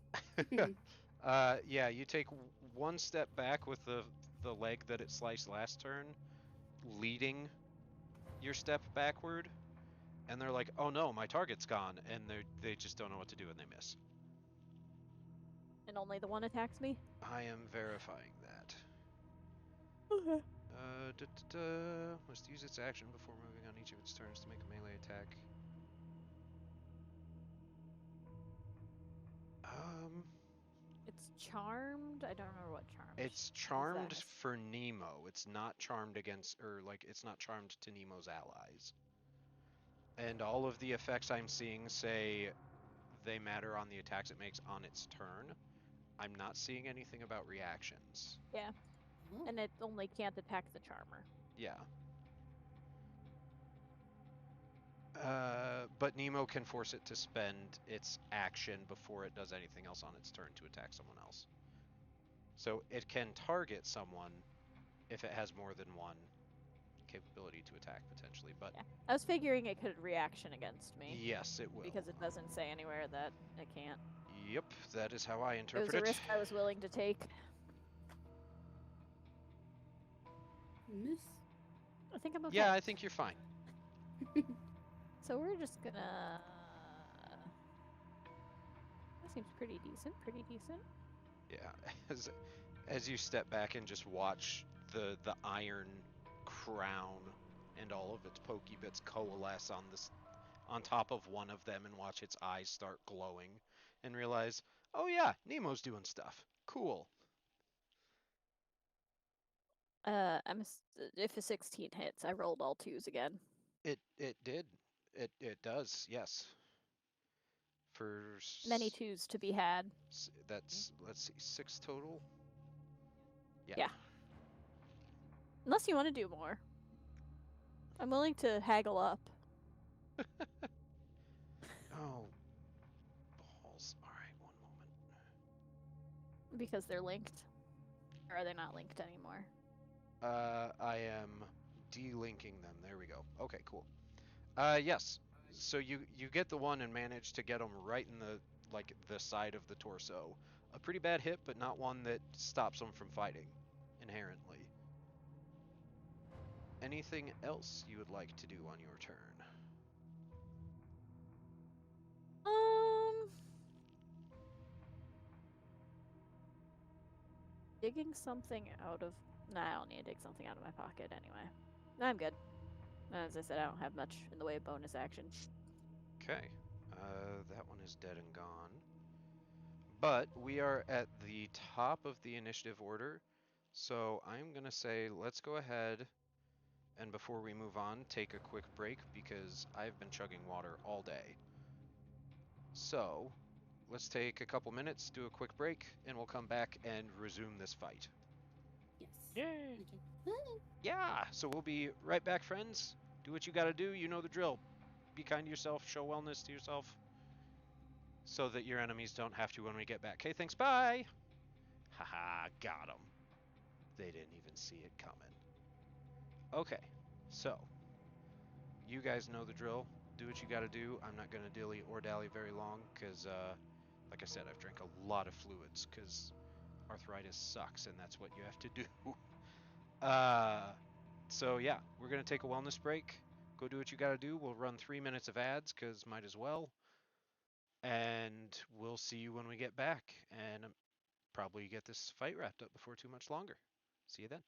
Yeah, you take one step back with the leg that it sliced last turn, leading your step backward, and they're like, "Oh no, my target's gone," and they just don't know what to do and they miss. And only the one attacks me? I am verifying that. Okay. Must use its action before moving on each of its turns to make a melee attack. It's charmed? I don't remember what charmed. It's charmed for Nemo. It's not charmed against, or like, it's not charmed to Nemo's allies. And all of the effects I'm seeing say they matter on the attacks it makes on its turn. I'm not seeing anything about reactions. Yeah. Oh. And it only can't attack the charmer. Yeah. But Nemo can force it to spend its action before it does anything else on its turn to attack someone else. So it can target someone if it has more than one capability to attack potentially, but Yeah. I was figuring it could reaction against me. yes, it will. Because it doesn't say anywhere that it can't. Yep, that is how I It interpret was a risk I was willing to take. Miss. I think I'm okay. Yeah, I think you're fine. So we're just gonna. That seems pretty decent. Pretty decent. Yeah, as you step back and just watch the iron crown and all of its pokey bits coalesce on top of one of them, and watch its eyes start glowing, and realize, oh yeah, Nemo's doing stuff. Cool. If a 16 hits, I rolled all 2s again. It did. It does. Yes. For Many 2s to be had. that's, let's see, 6 total. Yeah. Unless you want to do more. I'm willing to haggle up. Oh, balls. All right, one moment. Because they're linked. Or are they not linked anymore? I am delinking them. There we go. Okay, cool. Yes. So you get the one and manage to get them right in the side of the torso. A pretty bad hit, but not one that stops them from fighting inherently. Anything else you would like to do on your turn? Digging something out of Nah, I don't need to dig something out of my pocket anyway. I'm good. As I said, I don't have much in the way of bonus action. Okay. That one is dead and gone. But we are at the top of the initiative order, so I'm going to say let's go ahead and before we move on, take a quick break because I've been chugging water all day. So, let's take a couple minutes, do a quick break, and we'll come back and resume this fight. Yes. Yay! Okay. Yeah, so we'll be right back, friends. Do what you gotta do, you know the drill. Be kind to yourself, show wellness to yourself, so that your enemies don't have to when we get back. Okay, thanks, bye! Haha, got 'em. They didn't even see it coming. Okay, so, you guys know the drill. Do what you gotta do. I'm not gonna dilly or dally very long, because, like I said, I've drank a lot of fluids, because arthritis sucks, and that's what you have to do. So yeah, we're gonna take a wellness break. Go do what you gotta do. We'll run 3 minutes of ads, because might as well. And we'll see you when we get back, and probably get this fight wrapped up before too much longer. See you then.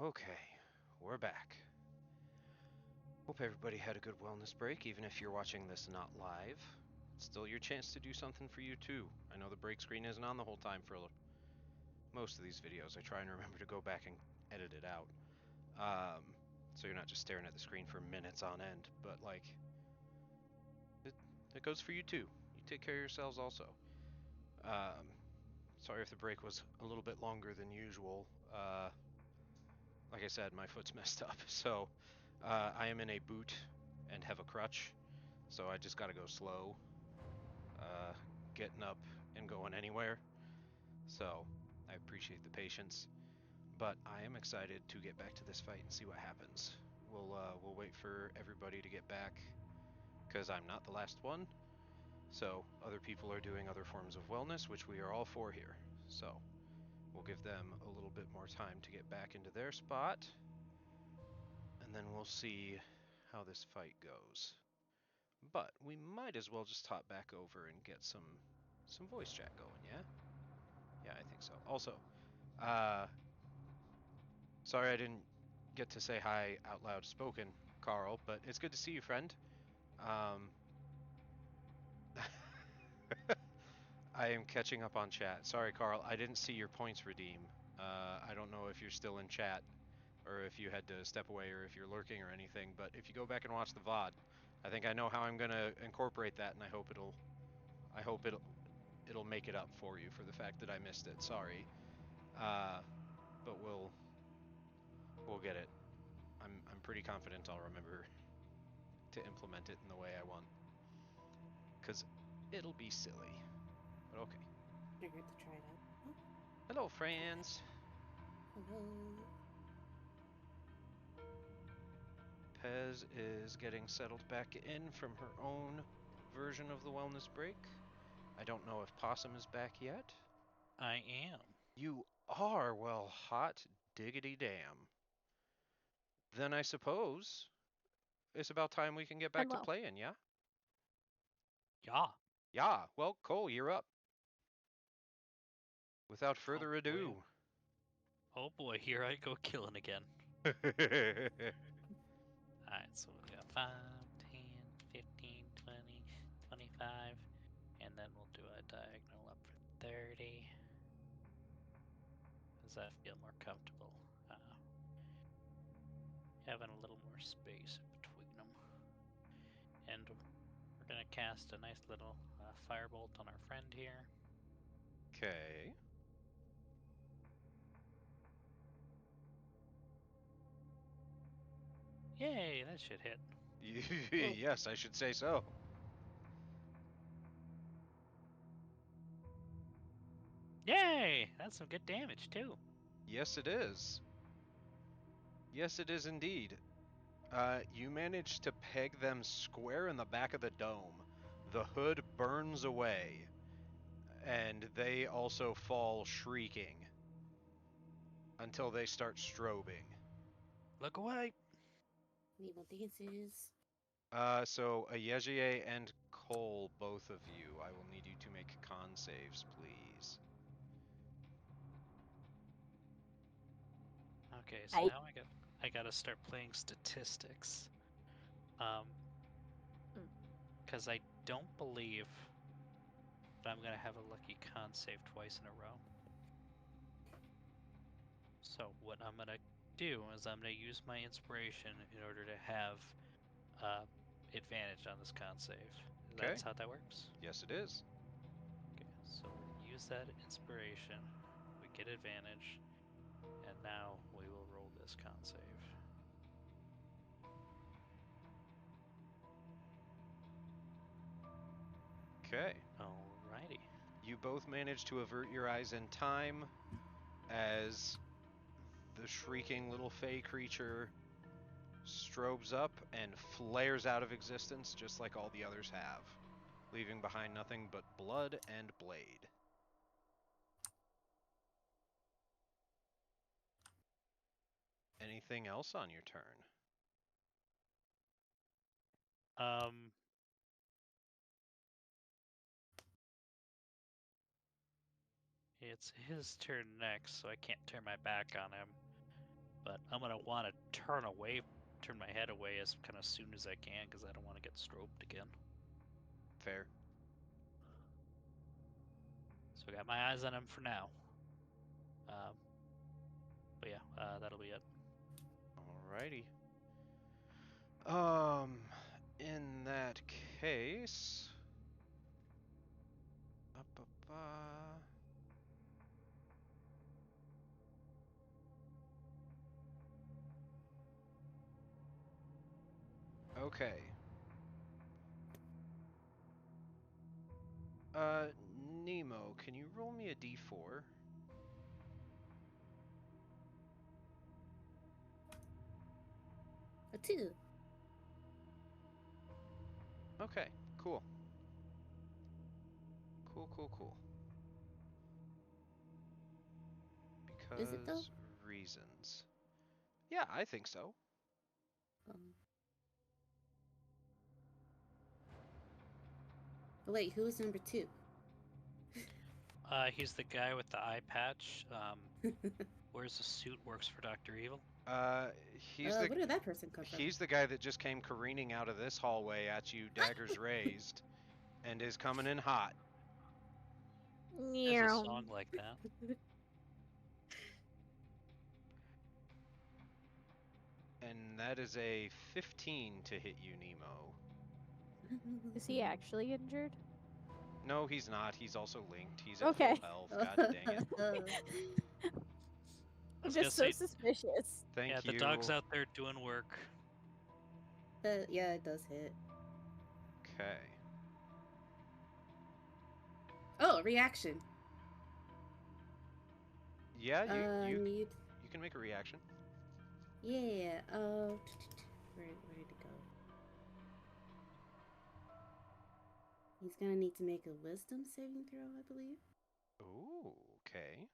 Okay, we're back. Hope everybody had a good wellness break, even if you're watching this not live. It's still your chance to do something for you too. I know the break screen isn't on the whole time for most of these videos. I try and remember to go back and edit it out. So you're not just staring at the screen for minutes on end, but like, it goes for you too. You take care of yourselves also. Sorry if the break was a little bit longer than usual. Like I said, my foot's messed up, so I am in a boot and have a crutch, so I just gotta go slow, getting up and going anywhere. So I appreciate the patience, but I am excited to get back to this fight and see what happens. We'll wait for everybody to get back, because I'm not the last one. So other people are doing other forms of wellness, which we are all for here. So we'll give them a little bit more time to get back into their spot, and then we'll see how this fight goes. But we might as well just hop back over and get some voice chat going, yeah? Yeah, I think so. Also, sorry I didn't get to say hi out loud spoken, Carl, but it's good to see you, friend. Um, I am catching up on chat. Sorry, Carl, I didn't see your points redeem. I don't know if you're still in chat or if you had to step away or if you're lurking or anything, but if you go back and watch the VOD, I think I know how I'm gonna incorporate that, and I hope it'll make it up for you for the fact that I missed it. Sorry, but we'll get it. I'm pretty confident I'll remember to implement it in the way I want, cause it'll be silly. But okay. Figured to try it out. Oh, Hello, friends. hello. Pez is getting settled back in from her own version of the wellness break. I don't know if Possum is back yet. I am. You are? Well, hot diggity damn. Then I suppose it's about time we can get back to Hello. playing, yeah? Yeah. Yeah, well, Cole, you're up. Without Oh further boy. ado. Oh boy, here I go killing again. Alright, so we got 5, 10, 15, 20, 25, and then we'll do a diagonal up for 30. Because I feel more comfortable having a little more space in between them. And we're going to cast a nice little firebolt on our friend here. Okay. Yay, that should hit. Yes, I should say so. Yay! That's some good damage, too. Yes, it is. Yes, it is indeed. You managed to peg them square in the back of the dome. The hood burns away, and they also fall shrieking until they start strobing. Look away! Nemo dances. So Ayeje and Cole, both of you, I will need you to make con saves, please. Okay, so now I gotta start playing statistics. Because I don't believe that I'm gonna have a lucky con save twice in a row. So what I'm gonna do is I'm gonna use my inspiration in order to have advantage on this con save. Okay. That's how that works? Yes, it is. Okay, so we use that inspiration, we get advantage, and now we will roll this con save. Okay. Alrighty. You both managed to avert your eyes in time as the shrieking little fey creature strobes up and flares out of existence just like all the others have, leaving behind nothing but blood and blade. Anything else on your turn? It's his turn next, so I can't turn my back on him. But I'm gonna want to turn my head away as kind of soon as I can, because I don't want to get strobed again. Fair. So I got my eyes on him for now. But yeah, that'll be it. Alrighty. In that case, okay. Nemo, can you roll me a d4? A 2. Okay, cool. Cool. Is it though? Because reasons. Yeah, I think so. Oh, wait, who is number 2? He's the guy with the eye patch. Wears a suit, works for Dr. Evil. He's where did that person come from? the guy that just came careening out of this hallway at you, daggers raised, and is coming in hot. There's a song like that. And that is a 15 to hit you, Nemo. Is he actually injured? No, he's not. He's also linked. He's at Okay. full health. God dang it. I'm was gonna just so say- suspicious. Thank Yeah, you. the dog's out there doing work. Yeah, it does hit. Okay. Oh, reaction. Yeah, you Need... you can make a reaction. Yeah, where did it go? He's gonna need to make a wisdom saving throw, I believe. Ooh, okay.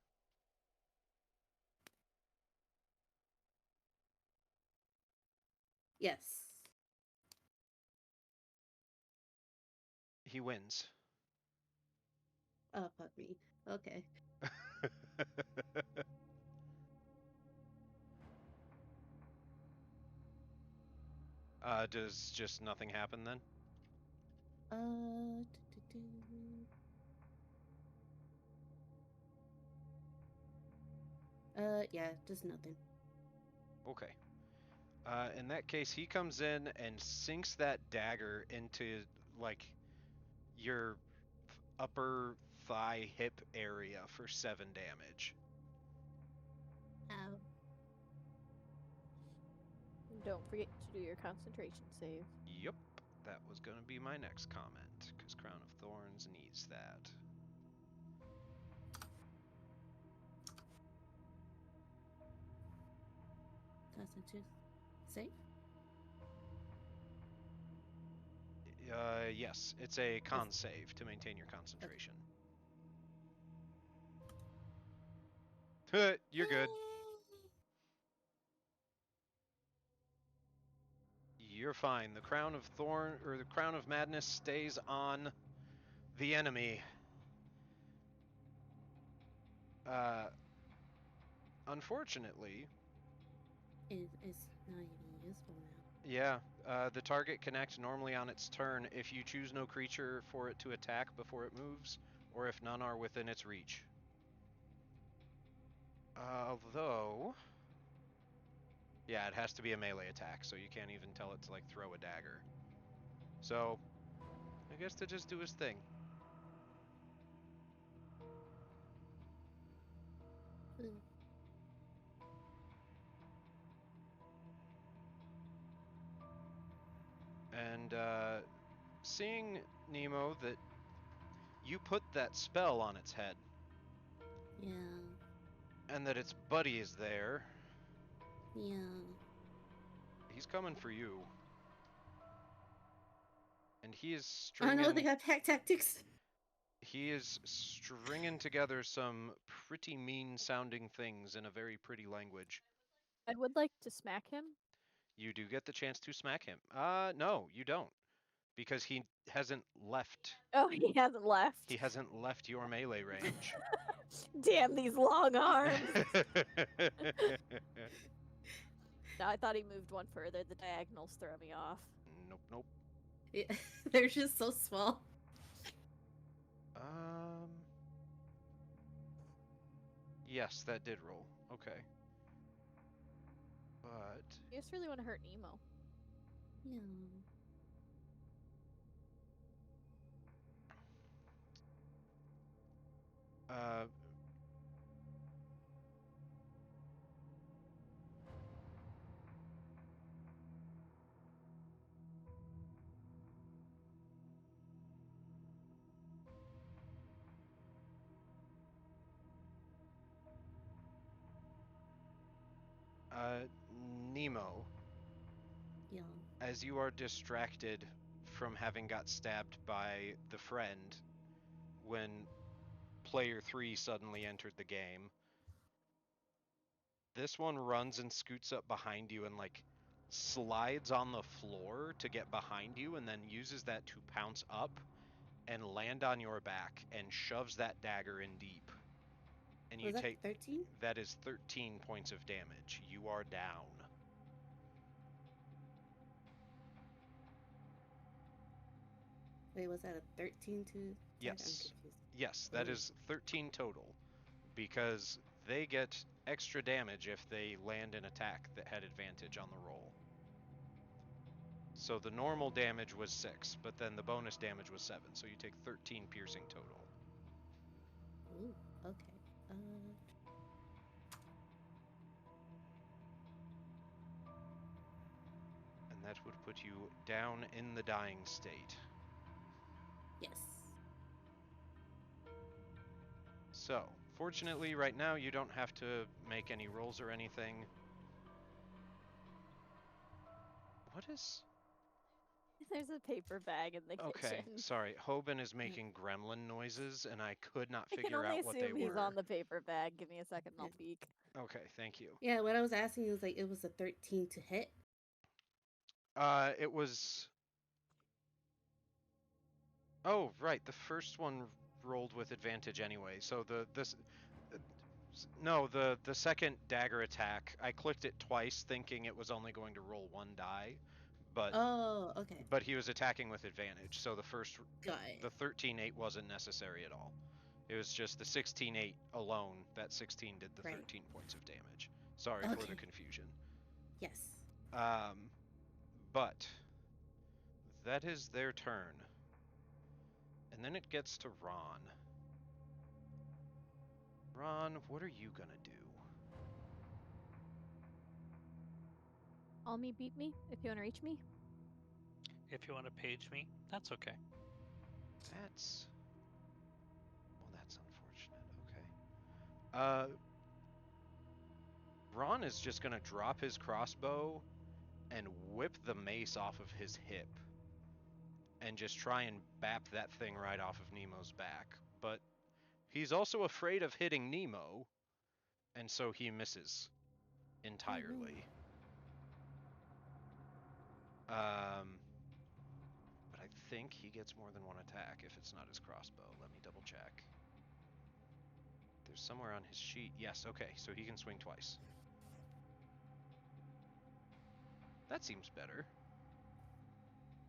Yes. He wins. Oh, fuck me. Okay. Does just nothing happen then? Yeah, just nothing. Okay. In that case, he comes in and sinks that dagger into, like, your upper thigh hip area for 7 damage. Ow. Don't forget to do your concentration save. Yep, that was going to be my next comment, because Crown of Thorns needs that. Concentration save? Yes, it's a con save to maintain your concentration. You're good. You're fine. The Crown of Thorn, or the Crown of Madness, stays on the enemy. Unfortunately, It's not even useful now. yeah, the target can act normally on its turn if you choose no creature for it to attack before it moves, or if none are within its reach. Although, yeah, it has to be a melee attack, so you can't even tell it to, like, throw a dagger. So, I guess to just do his thing. And, seeing, Nemo, that you put that spell on its head, Yeah. and that its buddy is there, Yeah. he's coming for you. And he is I know they stringing, got pack tactics. he is stringing together some pretty mean-sounding things in a very pretty language. I would like to smack him. You do get the chance to smack him. No, you don't. Because he hasn't left. Oh, he hasn't left. He hasn't left your melee range. Damn these long arms. No, I thought he moved one further. The diagonals throw me off. Nope, nope. Yeah, they're just so small. Yes, that did roll. Okay. But You just really want to hurt Nemo. Yeah. uh Nemo, Yeah. as you are distracted from having got stabbed by the friend when player 3 suddenly entered the game, this one runs and scoots up behind you and like slides on the floor to get behind you and then uses that to pounce up and land on your back and shoves that dagger in deep. And you Was that take 13? that is 13 points of damage. You are down. Wait, was that a 13 to attack? Yes. I'm confused. Yes, that Ooh. is 13 total because they get extra damage if they land an attack that had advantage on the roll. So the normal damage was 6, but then the bonus damage was 7, so you take 13 piercing total. Ooh, okay. And that would put you down in the dying state. Yes. So, fortunately, right now you don't have to make any rolls or anything. What is... There's a paper bag in the Okay, kitchen. sorry. Hoban is making gremlin noises, and I could not I can figure only out what they assume he's were. on the paper bag. Give me a second and I'll peek. Okay, thank you. Yeah, what I was asking is like, it was a 13 to hit. It was... Oh, right, the first one rolled with advantage anyway, so the second dagger attack, I clicked it twice thinking it was only going to roll 1 die, but Oh, okay. but he was attacking with advantage, so Got the it. 13-8 wasn't necessary at all. It was just the 16-8 alone, that 16 did the Right. 13 points of damage. Sorry for the Okay. confusion. Yes. But that is their turn. And then it gets to Ron. Ron, what are you gonna do? Call me, beat me, if you want to reach me. If you want to page me, that's okay. That's... Well, that's unfortunate. Okay. Ron is just gonna drop his crossbow and whip the mace off of his hip and just try and bap that thing right off of Nemo's back. But he's also afraid of hitting Nemo, and so he misses entirely. But I think he gets more than one attack if it's not his crossbow. Let me double check. There's somewhere on his sheet. Yes, okay, so he can swing twice. That seems better.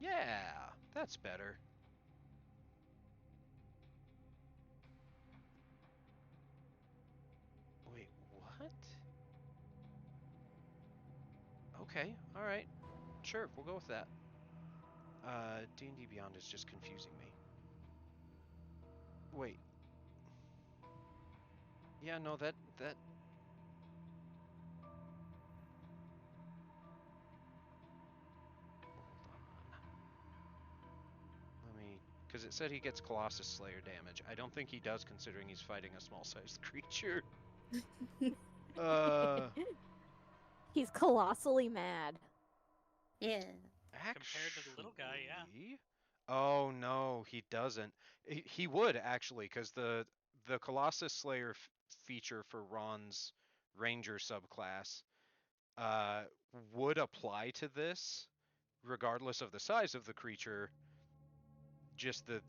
Yeah, that's better. Wait, what? Okay, alright. Sure, we'll go with that. D&D Beyond is just confusing me. Wait. Yeah, no, that... Hold on. Let me... Because it said he gets Colossus Slayer damage. I don't think he does, considering he's fighting a small-sized creature. He's colossally mad. Yeah. Compared to the little guy, yeah. Actually- Oh no, he doesn't. He would actually, because the Colossus Slayer feature for Ron's Ranger subclass would apply to this, regardless of the size of the creature. Just the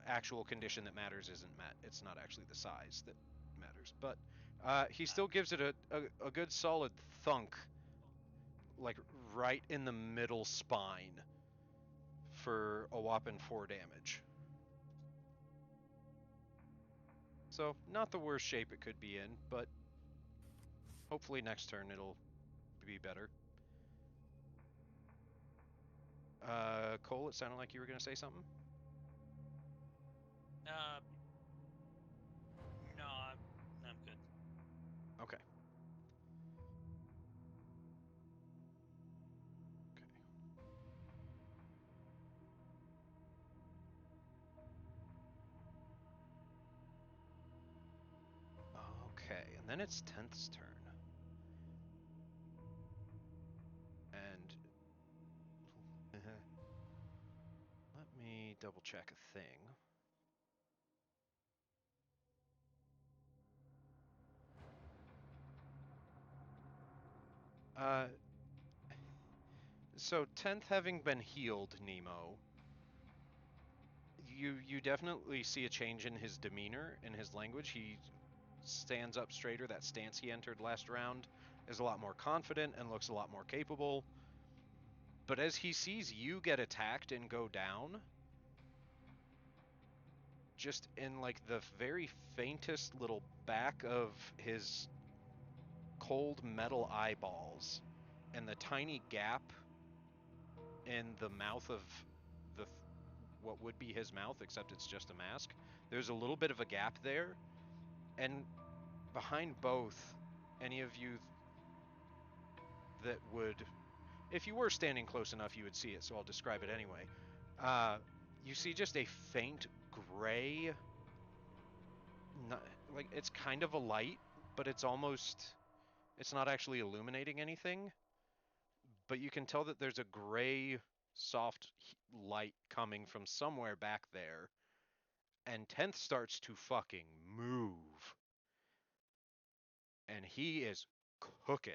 actual condition that matters isn't met. It's not actually the size that matters. But He still gives it a good solid thunk, like right in the middle spine, for a whopping 4 damage. So, not the worst shape it could be in, but hopefully next turn it'll be better. Cole, it sounded like you were going to say something? No, I'm good. Okay. Okay. Okay, and then it's 10th's turn. And let me double check a thing. So 10th having been healed, Nemo, you definitely see a change in his demeanor, in his language. He stands up straighter. That stance he entered last round is a lot more confident and looks a lot more capable. But as he sees you get attacked and go down, just in like the very faintest little back of his cold metal eyeballs and the tiny gap in the mouth of the what would be his mouth, except it's just a mask. There's a little bit of a gap there, and behind both, any of you that would, if you were standing close enough, you would see it, so I'll describe it anyway. You see just a faint gray, like it's kind of a light, but it's not actually illuminating anything, but you can tell that there's a gray, soft light coming from somewhere back there, and 10th starts to fucking move. And he is cooking.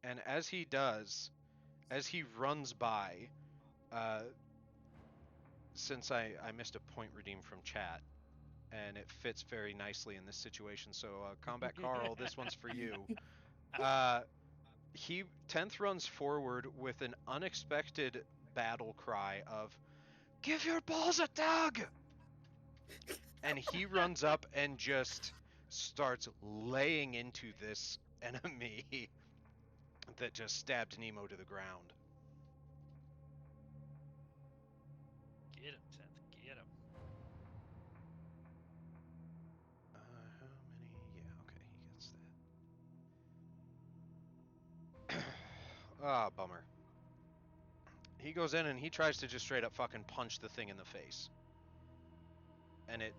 And as he does, as he runs by, since I missed a point redeem from chat, and it fits very nicely in this situation, so Combat Carl, this one's for you. He 10th runs forward with an unexpected battle cry of, "Give your balls a tug!" And he runs up and just starts laying into this enemy that just stabbed Nemo to the ground. Get him, 10th. Get him. How many? Yeah, okay, he gets that. Ah, bummer. He goes in and he tries to just straight up fucking punch the thing in the face. And it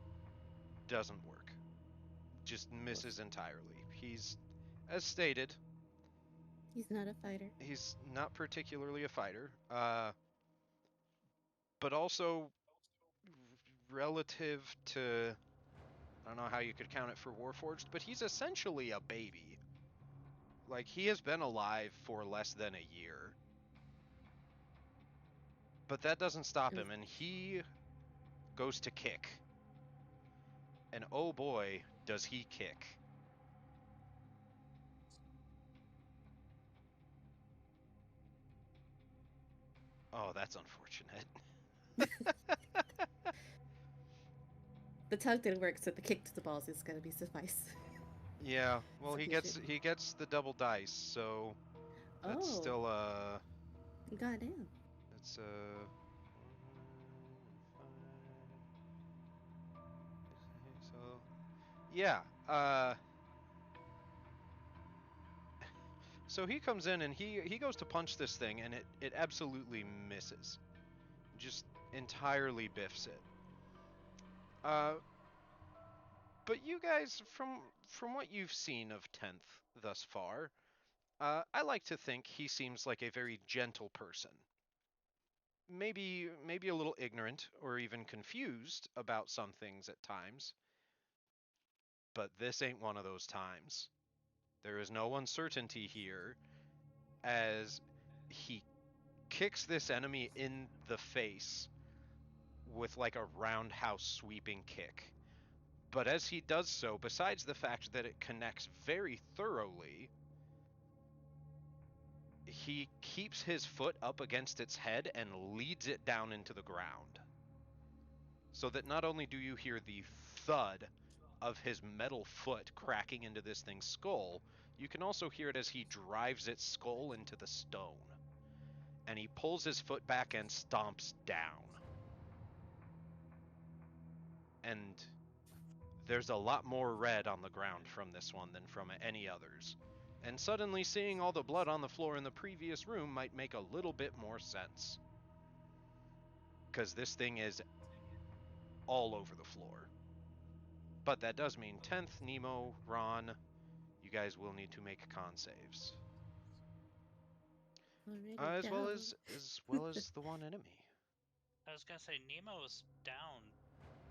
doesn't work. Just misses entirely. He's, as stated, He's not a fighter. he's not particularly a fighter, but also relative to, I don't know how you could count it for Warforged, but he's essentially a baby. Like, he has been alive for less than a year. But that doesn't stop him, and he goes to kick. And oh boy, does he kick. Oh, that's unfortunate. The tug didn't work, so the kick to the balls is gonna be suffice. Yeah, well, he Sufficient. gets the double dice, so that's Oh, still goddamn. that's so yeah, so he comes in and he goes to punch this thing, and it absolutely misses. Just entirely biffs it. But you guys, from what you've seen of 10th thus far, I like to think he seems like a very gentle person. Maybe a little ignorant or even confused about some things at times. But this ain't one of those times. There is no uncertainty here as he kicks this enemy in the face with like a roundhouse sweeping kick. But as he does so, besides the fact that it connects very thoroughly, he keeps his foot up against its head and leads it down into the ground. So that not only do you hear the thud of his metal foot cracking into this thing's skull, you can also hear it as he drives its skull into the stone. And he pulls his foot back and stomps down. And there's a lot more red on the ground from this one than from any others. And suddenly seeing all the blood on the floor in the previous room might make a little bit more sense. Because this thing is all over the floor. But that does mean 10th, Nemo, Ron, you guys will need to make con saves. Already As well down. as the one enemy. I was gonna say Nemo's down.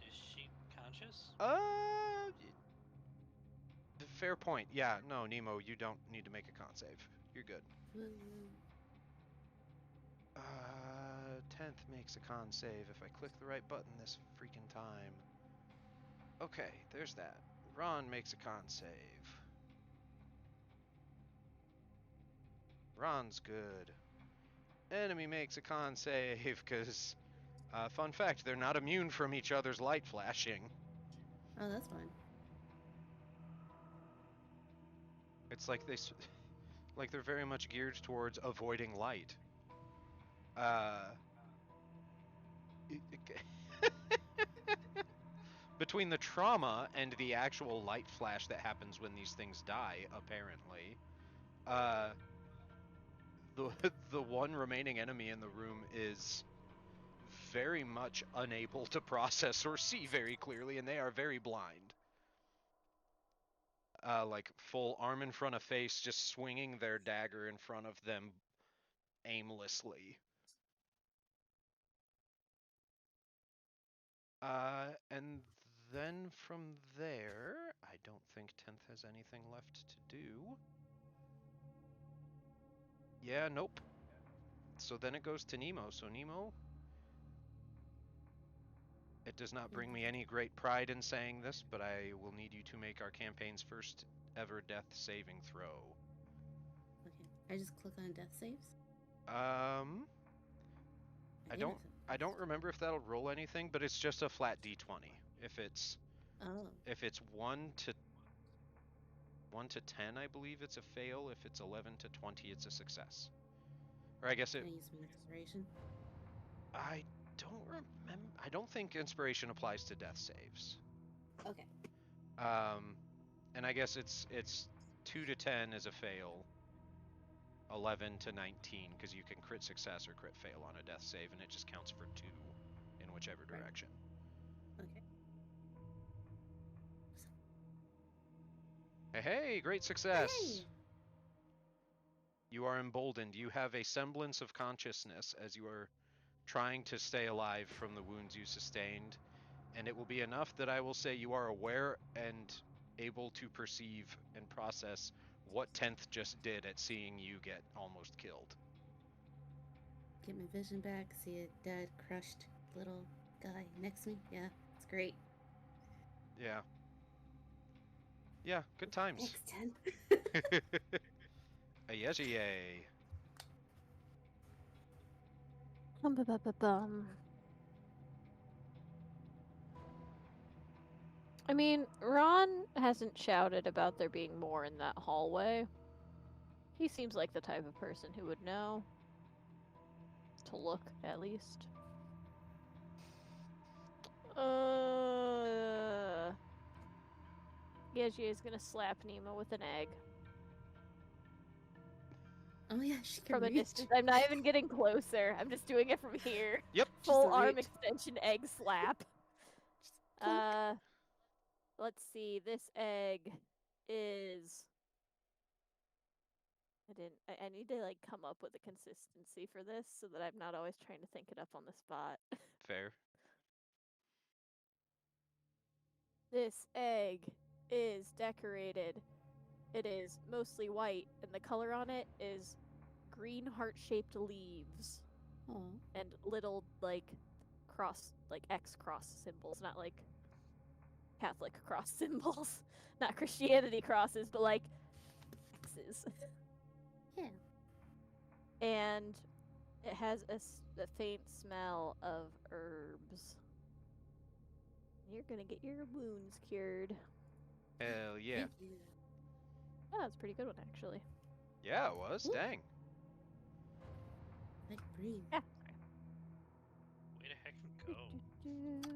Is she conscious? Fair point. Yeah, no, Nemo, you don't need to make a con save. You're good. Woo. 10th makes a con save if I click the right button this freaking time. Okay, there's that. Ron makes a con save. Ron's good. Enemy makes a con save, because, fun fact, they're not immune from each other's light flashing. Oh, that's fun. It's like they're very much geared towards avoiding light. Between the trauma and the actual light flash that happens when these things die, apparently, the one remaining enemy in the room is very much unable to process or see very clearly, and they are very blind. Like full arm in front of face, just swinging their dagger in front of them aimlessly. And then from there, I don't think 10th has anything left to do. Yeah, nope. So then it goes to Nemo. So Nemo, it does not bring me any great pride in saying this, but I will need you to make our campaign's first ever death saving throw. Okay. I just click on death saves. I don't remember if that'll roll anything, but it's just a flat d20. If it's Oh. 1 to 10, I believe it's a fail. If it's 11 to 20, it's a success. Or I guess it. Can I use my inspiration? I don't remember. I don't think inspiration applies to death saves. Okay. And I guess it's 2 to 10 is a fail. 11 to 19, because you can crit success or crit fail on a death save, and it just counts for 2 in whichever direction. Okay. Hey, great success! Hey! You are emboldened. You have a semblance of consciousness as you are trying to stay alive from the wounds you sustained, and it will be enough that I will say you are aware and able to perceive and process what 10th just did at seeing you get almost killed. Get my vision back, see a dead, crushed little guy next to me. Yeah, it's great. Yeah. Yeah, good times. Thanks, 10. Yes, yay. Bum. I mean, Ron hasn't shouted about there being more in that hallway. He seems like the type of person who would know. To look, at least. Yeji is gonna slap Nemo with an egg. Oh yeah, she can From a reach. distance. I'm not even getting closer. I'm just doing it from here. Yep. Full a arm reach. extension egg slap. Clunk. Let's see. This egg is. I need to like come up with a consistency for this so that I'm not always trying to think it up on the spot. Fair. This egg is decorated. It is mostly white, and the color on it is green heart-shaped leaves Oh. and little like cross, like X cross symbols, not like Catholic cross symbols. Not Christianity crosses, but like X's. Yeah. And it has a faint smell of herbs. You're gonna get your wounds cured. Hell yeah. Thank you. Oh, that's a pretty good one, actually. Yeah, it was. Ooh. Dang. Like breathe. Yeah. Way to heck and go.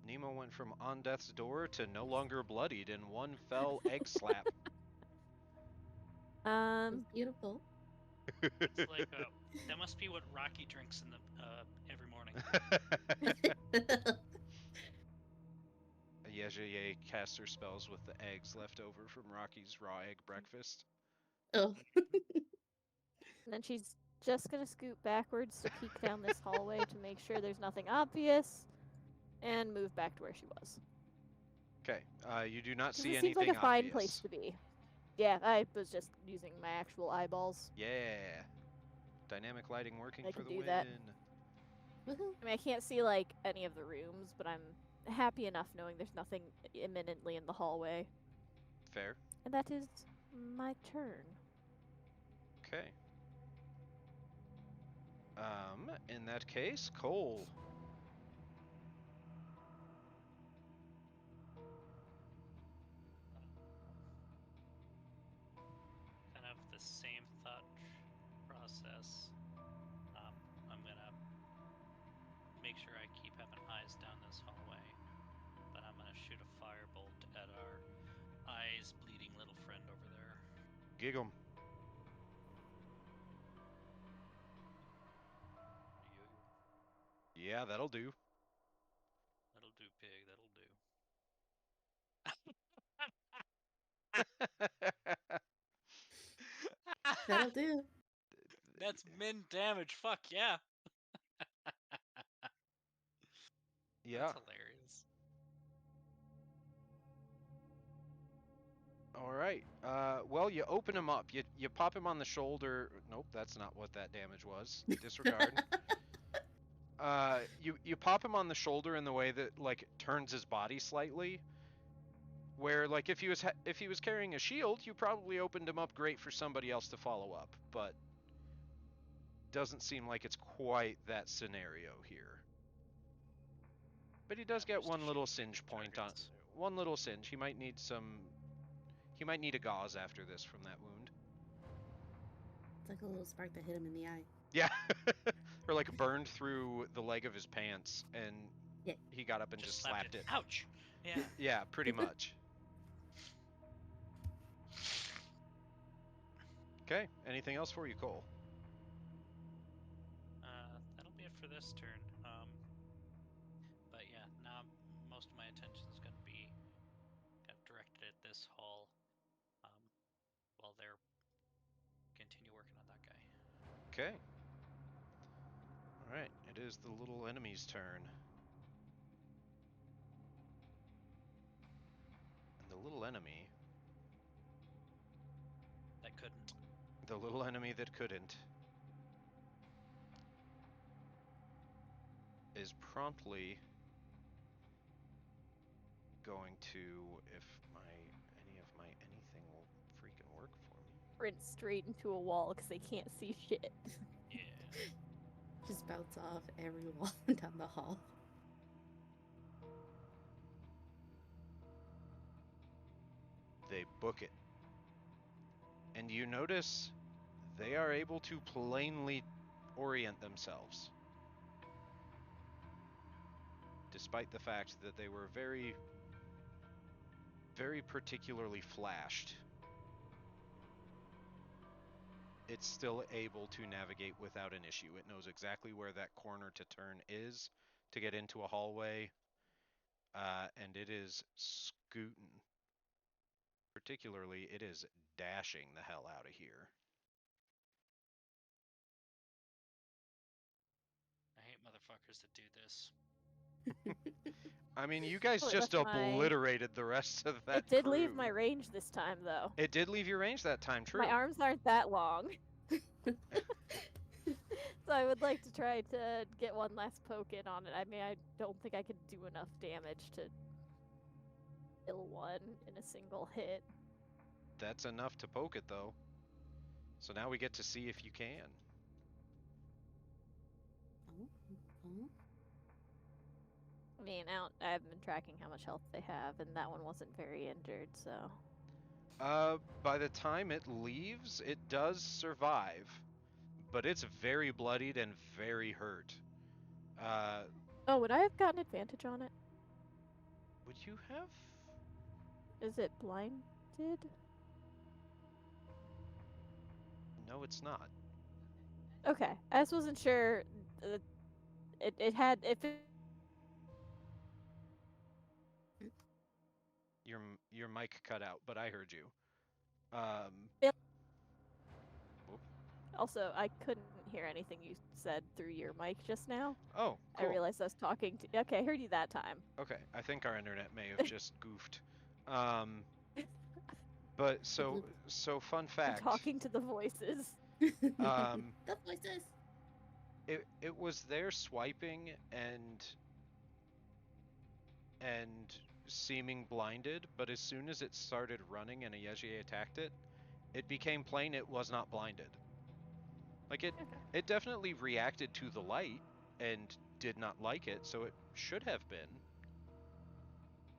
Nemo went from on death's door to no longer bloodied in one fell egg slap. It's beautiful. It's like that must be what Rocky drinks in the every morning. Yejaye casts her spells with the eggs left over from Rocky's raw egg breakfast. Oh. And then she's just gonna scoot backwards to peek down this hallway to make sure there's nothing obvious, and move back to where she was. Okay, you do not 'Cause see it seems anything like a fine obvious. place to be. Yeah, I was just using my actual eyeballs. Yeah. Dynamic lighting working I for can the do win. that. Woohoo. I mean, I can't see like any of the rooms, but I'm happy enough knowing there's nothing imminently in the hallway. Fair. And that is my turn. Okay. In that case, Cole. Kind of the same thought process. I'm gonna make sure I keep having eyes down this hallway, but I'm gonna shoot a firebolt at our eyes bleeding little friend over there. Gig 'em. Yeah, that'll do. That'll do, pig. That'll do. That'll do. That's min damage. Fuck yeah. Yeah. That's hilarious. All right. Well, you open him up. You pop him on the shoulder. Nope, that's not what that damage was. Disregard. You pop him on the shoulder in the way that like turns his body slightly. Where like if he was carrying a shield, you probably opened him up great for somebody else to follow up, but doesn't seem like it's quite that scenario here. But he does Yeah, get just one little shooting singe point on. targets. One little singe. He might need some. He might need a gauze after this from that wound. It's like a little spark that hit him in the eye. Yeah, or like burned through the leg of his pants, and Yeah. he got up and just slapped it. Ouch. Yeah. Yeah, pretty much. Okay. Anything else for you, Cole? That'll be it for this turn. But yeah, now most of my attention is going to be kind of directed at this hall, while they're continue working on that guy. Okay. All right. It is the little enemy's turn. And the little enemy, That couldn't. the little enemy that couldn't, is promptly going to, if any of my anything will freaking work for me. Sprint straight into a wall because they can't see shit. Yeah. Just bounce off every wall down the hall. They book it. And you notice they are able to plainly orient themselves. Despite the fact that they were very, very particularly flashed, it's still able to navigate without an issue. It knows exactly where that corner to turn is to get into a hallway, and it is scooting. Particularly, it is dashing the hell out of here. I hate motherfuckers that do this. I mean, you guys Oh, it just left my- obliterated the rest of that It did crew. leave my range this time, though. It did leave your range that time, true. My arms aren't that long. So I would like to try to get one last poke in on it. I mean, I don't think I could do enough damage to kill one in a single hit. That's enough to poke it, though. So now we get to see if you can. Oh, oh. I mean, I haven't been tracking how much health they have, and that one wasn't very injured, so. By the time it leaves, it does survive, but it's very bloodied and very hurt. Oh, would I have gotten advantage on it? Would you have? Is it blinded? No, it's not. Okay, I just wasn't sure. It had if it. Your mic cut out, but I heard you. Also, I couldn't hear anything you said through your mic just now. Oh, cool. I realized I was talking to. Okay, I heard you that time. Okay, I think our internet may have just goofed. But so fun I'm fact. talking to the voices. The voices. It was there swiping and seeming blinded, but as soon as it started running and Ayeji attacked it, it became plain it was not blinded. Like it definitely reacted to the light and did not like it, so it should have been.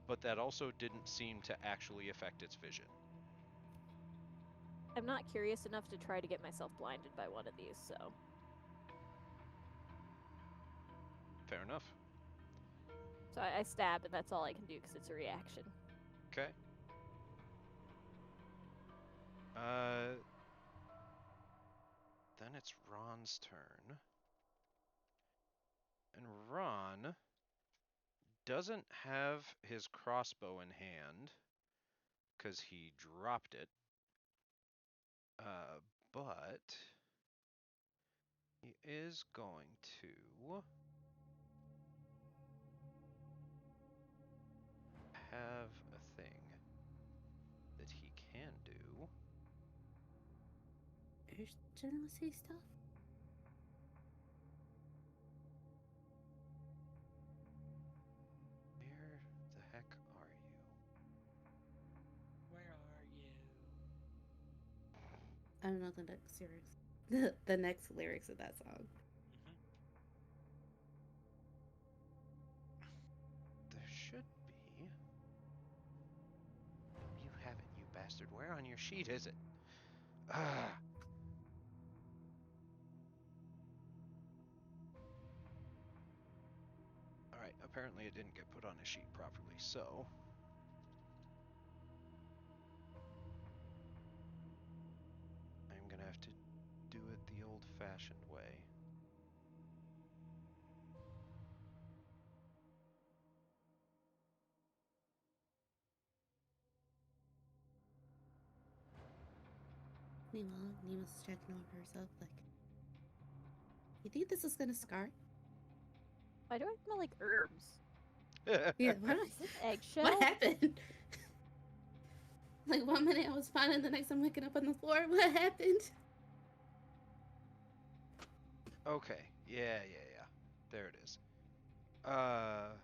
But that also didn't seem to actually affect its vision. I'm not curious enough to try to get myself blinded by one of these, so. Fair enough. So I stab, and that's all I can do because it's a reaction. Okay. Then it's Ron's turn. And Ron doesn't have his crossbow in hand because he dropped it. But he is going to have a thing that he can do. Urgency stuff? Where the heck are you? Where are you? I don't know the next lyrics. The next lyrics of that song. There should be. No, you haven't, you bastard. Where on your sheet is it? Ah. Alright, apparently it didn't get put on a sheet properly, so. I'm gonna have to do it the old fashioned way. Meanwhile, Nima's checking on herself like, you think this is gonna scar? Why do I smell like herbs? Yeah, what, Is this eggshell? what happened? Like 1 minute I was fine and the next I'm waking up on the floor. What happened? Okay, yeah. There it is. That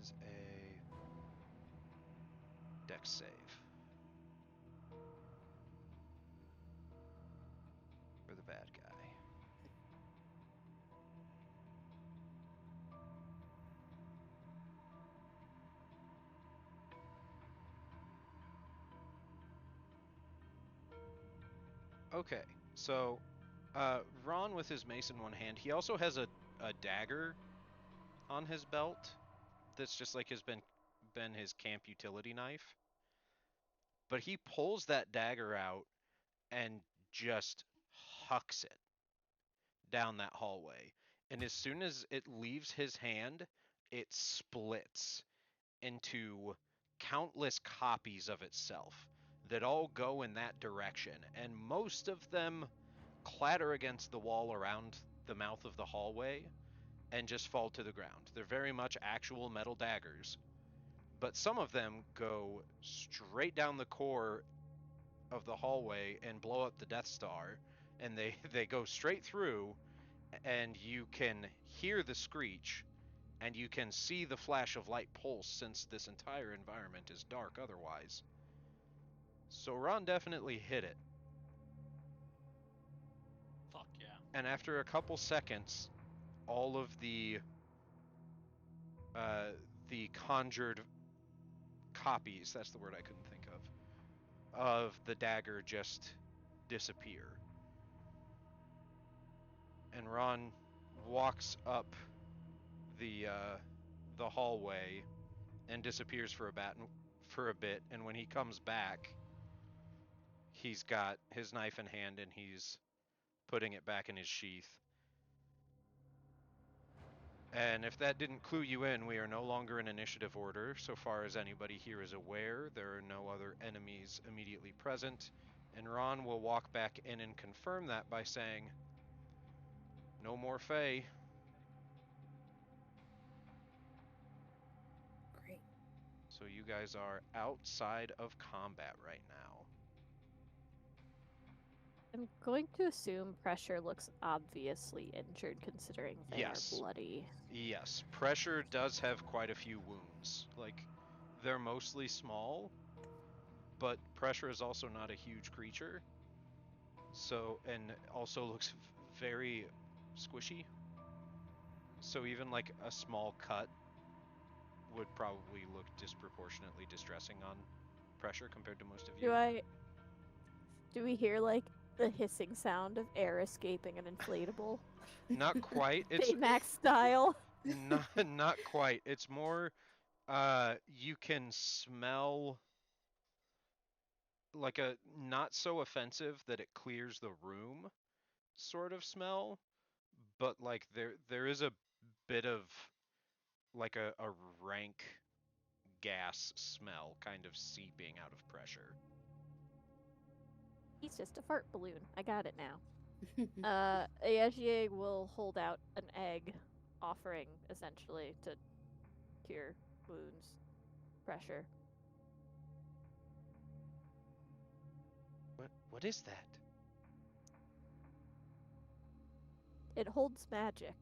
is a dex save. For the bad guy. Okay, so Ron with his mace in one hand, he also has a dagger on his belt that's just like been his camp utility knife. But he pulls that dagger out and just hucks it down that hallway. And as soon as it leaves his hand, it splits into countless copies of itself that all go in that direction. And most of them clatter against the wall around the mouth of the hallway and just fall to the ground. They're very much actual metal daggers. But some of them go straight down the core of the hallway and blow up the Death Star, and they go straight through, and you can hear the screech, and you can see the flash of light pulse since this entire environment is dark otherwise. So Ron definitely hit it. Fuck yeah. And after a couple seconds, all of the conjured copies, that's the word I couldn't think of the dagger just disappear. And Ron walks up the hallway and disappears for a bit, and when he comes back, he's got his knife in hand and he's putting it back in his sheath. And if that didn't clue you in, we are no longer in initiative order. So far as anybody here is aware, there are no other enemies immediately present. And Ron will walk back in and confirm that by saying, no more Fae. Great. So you guys are outside of combat right now. I'm going to assume Pressure looks obviously injured considering they Yes. are bloody. Yes, Pressure does have quite a few wounds. Like, they're mostly small, but Pressure is also not a huge creature. So, and also looks very squishy. So even like a small cut would probably look disproportionately distressing on Pressure compared to most of you. Do we hear like the hissing sound of air escaping an inflatable? Not quite. It's Baymax style. not quite. It's more you can smell like a not so offensive that it clears the room sort of smell, but like there is a bit of like a rank gas smell kind of seeping out of Pressure. He's just a fart balloon. I got it now. Ayagie will hold out an egg, offering essentially to cure wounds, pressure. What is that? It holds magic.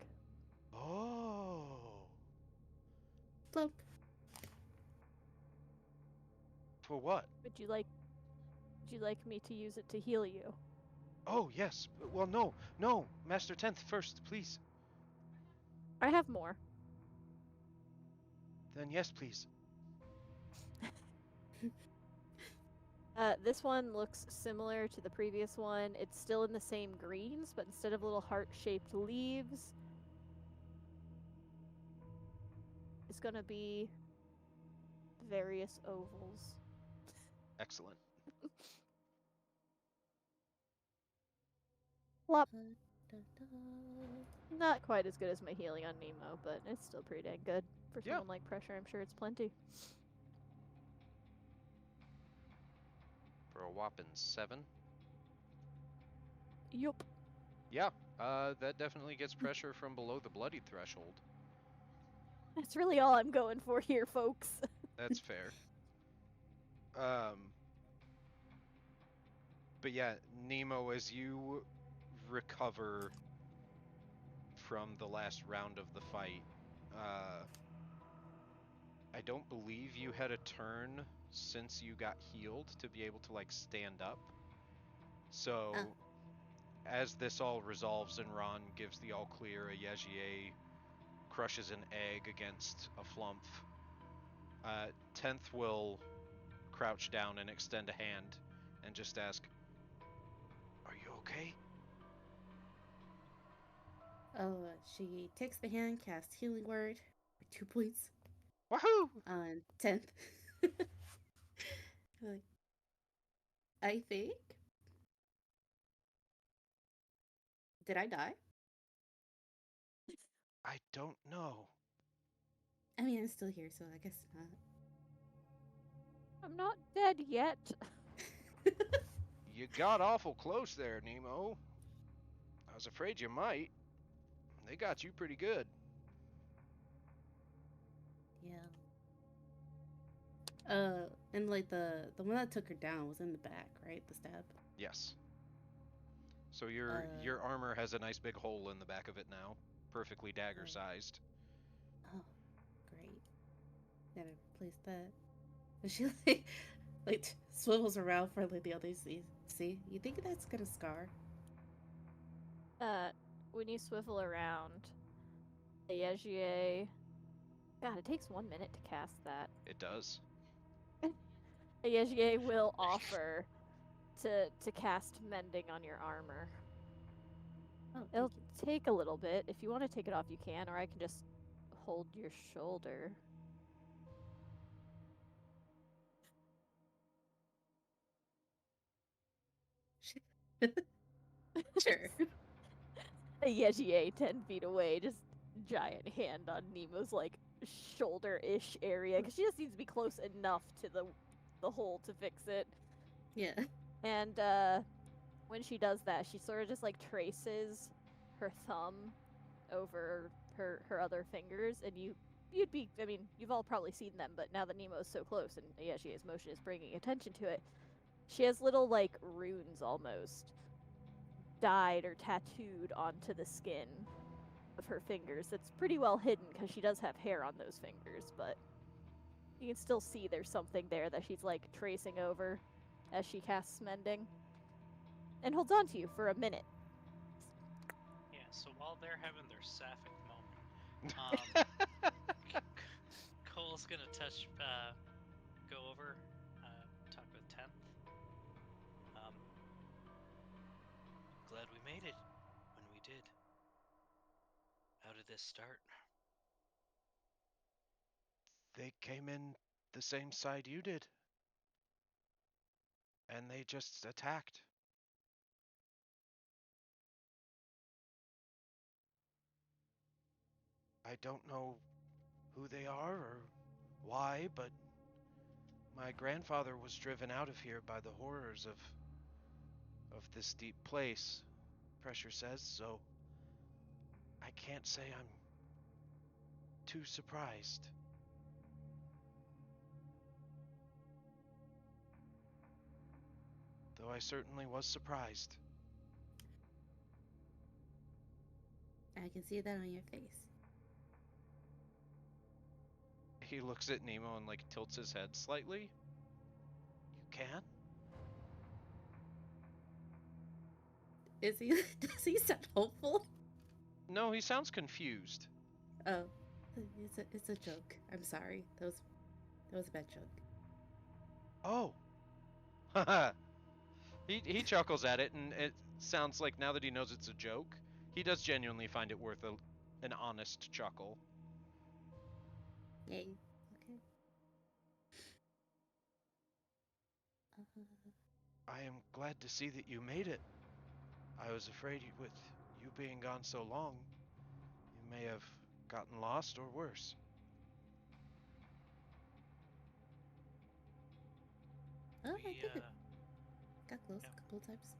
Oh. Plump. For what? Would you like me to use it to heal you? Oh, yes. Well, no. Master 10th first, please. I have more. Then yes, please. This one looks similar to the previous one. It's still in the same greens, but instead of little heart-shaped leaves, it's gonna be various ovals. Excellent. Plop. Not quite as good as my healing on Nemo, but it's still pretty dang good. For Yeah. someone like Pressure, I'm sure it's plenty. For a whopping 7. Yup. Yeah, that definitely gets Pressure from below the bloodied threshold. That's really all I'm going for here, folks. That's fair. But yeah, Nemo, as you recover from the last round of the fight, I don't believe you had a turn since you got healed to be able to like stand up. So as this all resolves and Ron gives the all clear, a Yajier crushes an egg against a flump. 10th will crouch down and extend a hand and just ask, "Are you okay?" Oh, she takes the hand, casts healing word for 2 points Wahoo! on 10th. Like, I think. Did I die? I don't know. I mean, I'm still here, so I guess not. I'm not dead yet. You got awful close there, Nemo. I was afraid you might. They got you pretty good. Yeah. And like the one that took her down was in the back, right? The stab. Yes. So your armor has a nice big hole in the back of it now, perfectly dagger sized. Oh, great. Gotta replace that. And she swivels around for like the others. See, you think that's gonna scar? When you swivel around, the Yegier. God, it takes 1 minute to cast that. It does. The Yegier will offer to cast mending on your armor. Oh, It'll thank you. take a little bit. If you want to take it off, you can, or I can just hold your shoulder. Sure. A Yegier 10 feet away, just giant hand on Nemo's like shoulder-ish area, because she just needs to be close enough to the hole to fix it. Yeah. And when she does that, she sort of just like traces her thumb over her other fingers, and you'd be, I mean, you've all probably seen them, but now that Nemo's so close and Yeshia's motion is bringing attention to it, she has little like runes almost dyed or tattooed onto the skin of her fingers. It's pretty well hidden because she does have hair on those fingers, but you can still see there's something there that she's like tracing over as she casts mending and holds on to you for a minute. Yeah, so while they're having their sapphic moment, Cole's gonna go over, talk with 10th. Glad we made it when we did. How did this start? They came in the same side you did. And they just attacked. I don't know who they are or why, but my grandfather was driven out of here by the horrors of this deep place, Pressure says, so I can't say I'm too surprised. Though I certainly was surprised. I can see that on your face. He looks at Nemo and like tilts his head slightly. You can? Is he? Does he sound hopeful? No, he sounds confused. Oh, it's a joke. I'm sorry. That was a bad joke. Oh. Haha. He chuckles at it, and it sounds like now that he knows it's a joke, he does genuinely find it worth an honest chuckle. Yay. Okay. I am glad to see that you made it. I was afraid with you being gone so long, you may have gotten lost or worse. Oh, I We, think it got close yeah. a couple of times.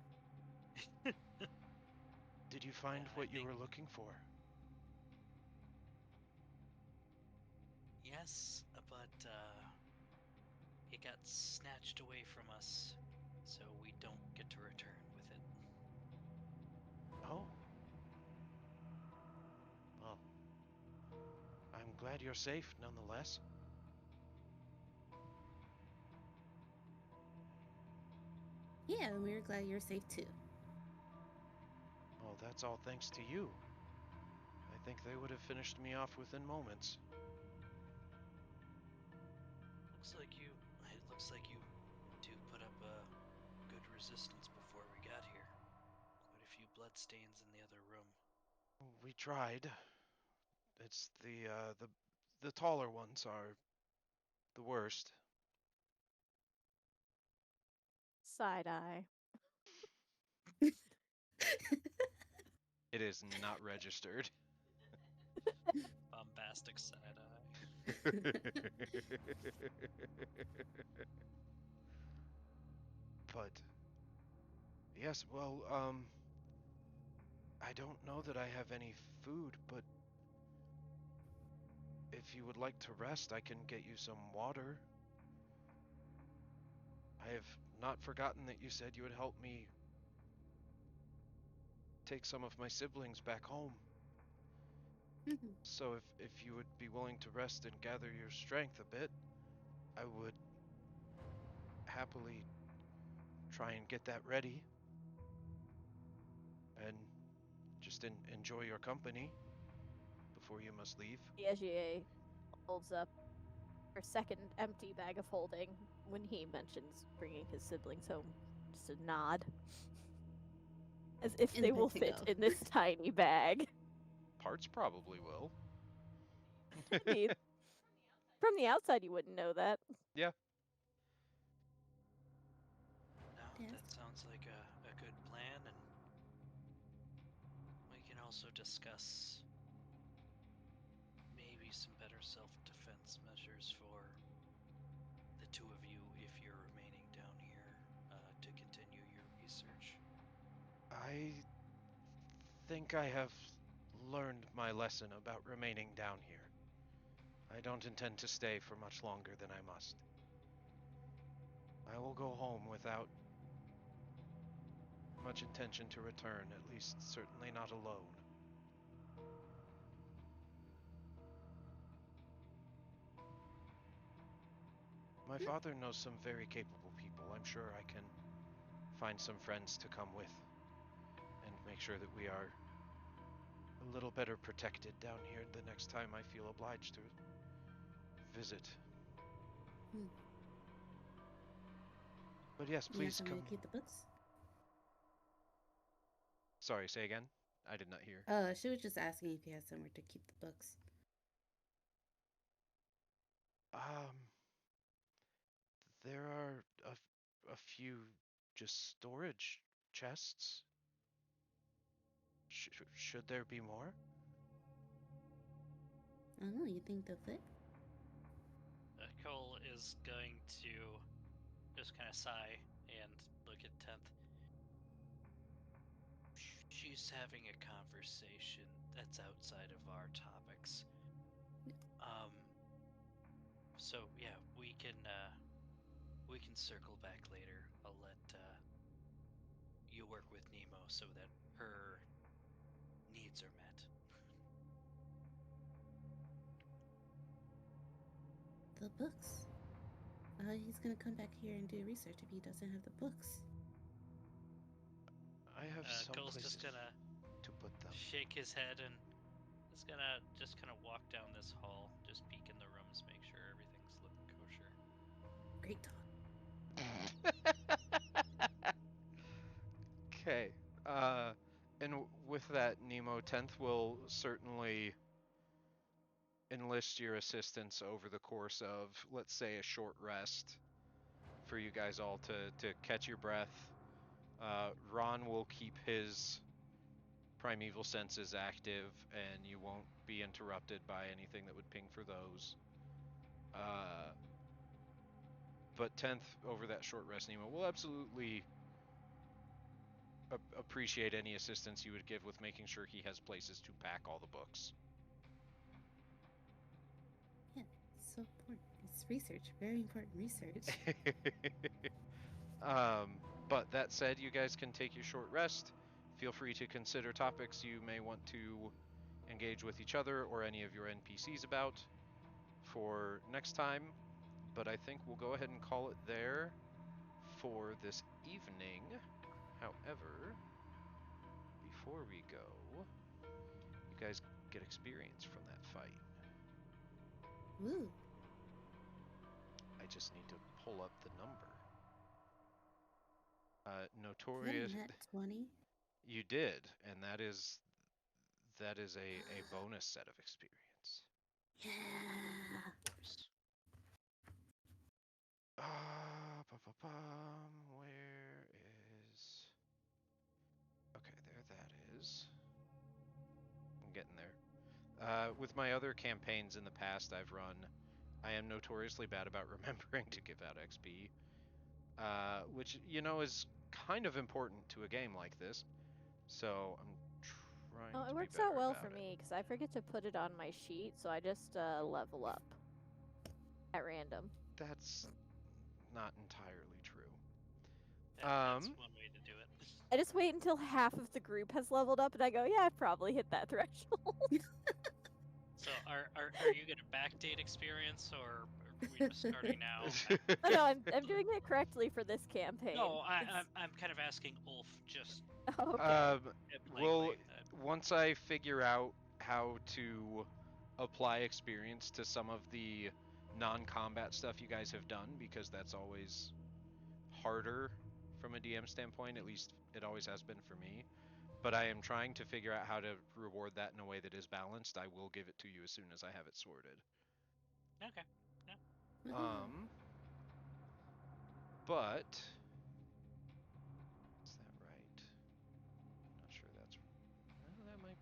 Did you find Yeah, what you were looking for? Yes, but it got snatched away from us, so we don't get to return with it. Oh. Well, I'm glad you're safe nonetheless. Yeah, and we were glad you're safe too. Oh, that's all thanks to you. I think they would have finished me off within moments. It looks like you two put up a good resistance before we got here. Quite a few bloodstains in the other room. We tried. It's the taller ones are the worst. Side eye. It is not registered. Bombastic side eye. But yes, well, I don't know that I have any food, but if you would like to rest, I can get you some water. I have not forgotten that you said you would help me take some of my siblings back home. Mhm. So if you would be willing to rest and gather your strength a bit, I would happily try and get that ready and just enjoy your company before you must leave. The SGA holds up her second empty bag of holding when he mentions bringing his siblings home. Just a nod. As if In they the will bag to fit go. in this tiny bag. Parts probably will. Maybe. From the outside, you wouldn't know that. Yeah. No, Yes. that sounds like a good plan, and we can also discuss maybe some better self-defense measures for the two of you if you're remaining down here to continue your research. I think I have learned my lesson about remaining down here. I don't intend to stay for much longer than I must. I will go home without much intention to return, at least certainly not alone. My father knows some very capable people. I'm sure I can find some friends to come with and make sure that we are a little better protected down here the next time I feel obliged to visit. Hmm. But yes, You have please somewhere come. to keep the books? Sorry, say again? I did not hear. She was just asking if you had somewhere to keep the books. Um, there are a few just storage chests. Should there be more? I don't know, you think they'll fit? Cole is going to just kind of sigh and look at 10th. She's having a conversation that's outside of our topics. So yeah, we can circle back later. I'll let you work with Nemo so that her needs are met. The books. He's gonna come back here and do research if he doesn't have the books. I have some Cole's places just gonna to put them. shake his head and is gonna just kind of walk down this hall, just peek in the rooms, make sure everything's looking kosher. Great talk. Okay. And with that, Nemo, 10th will certainly enlist your assistance over the course of, let's say, a short rest for you guys all to catch your breath. Ron will keep his primeval senses active, and you won't be interrupted by anything that would ping for those. But 10th, over that short rest, Nemo will absolutely appreciate any assistance you would give with making sure he has places to pack all the books. Yeah, it's so important. It's research, very important research. But that said, you guys can take your short rest. Feel free to consider topics you may want to engage with each other or any of your NPCs about for next time. But I think we'll go ahead and call it there for this evening. However, before we go, you guys get experience from that fight. Woo! I just need to pull up the number. You got a Notorious. nat 20? You did, and that is a bonus set of experience. Yeah! Of course. Where is? Okay, there that is. I'm getting there. With my other campaigns in the past I've run, I am notoriously bad about remembering to give out XP, which, you know, is kind of important to a game like this. So I'm trying Oh, to it be works better out well about for it. me because I forget to put it on my sheet, so I just level up at random. That's not entirely true. That's one way to do it. I just wait until half of the group has leveled up, and I go, yeah, I've probably hit that threshold. So are you gonna backdate experience, or are we just starting now? Oh, no, I'm doing it correctly for this campaign. No, It's- I'm kind of asking Ulf just Oh, okay. Well, blankly. once I figure out how to apply experience to some of the non-combat stuff you guys have done, because that's always harder from a DM standpoint, at least it always has been for me. But I am trying to figure out how to reward that in a way that is balanced. I will give it to you as soon as I have it sorted. Okay. But is that right? Not sure that's. Well, that might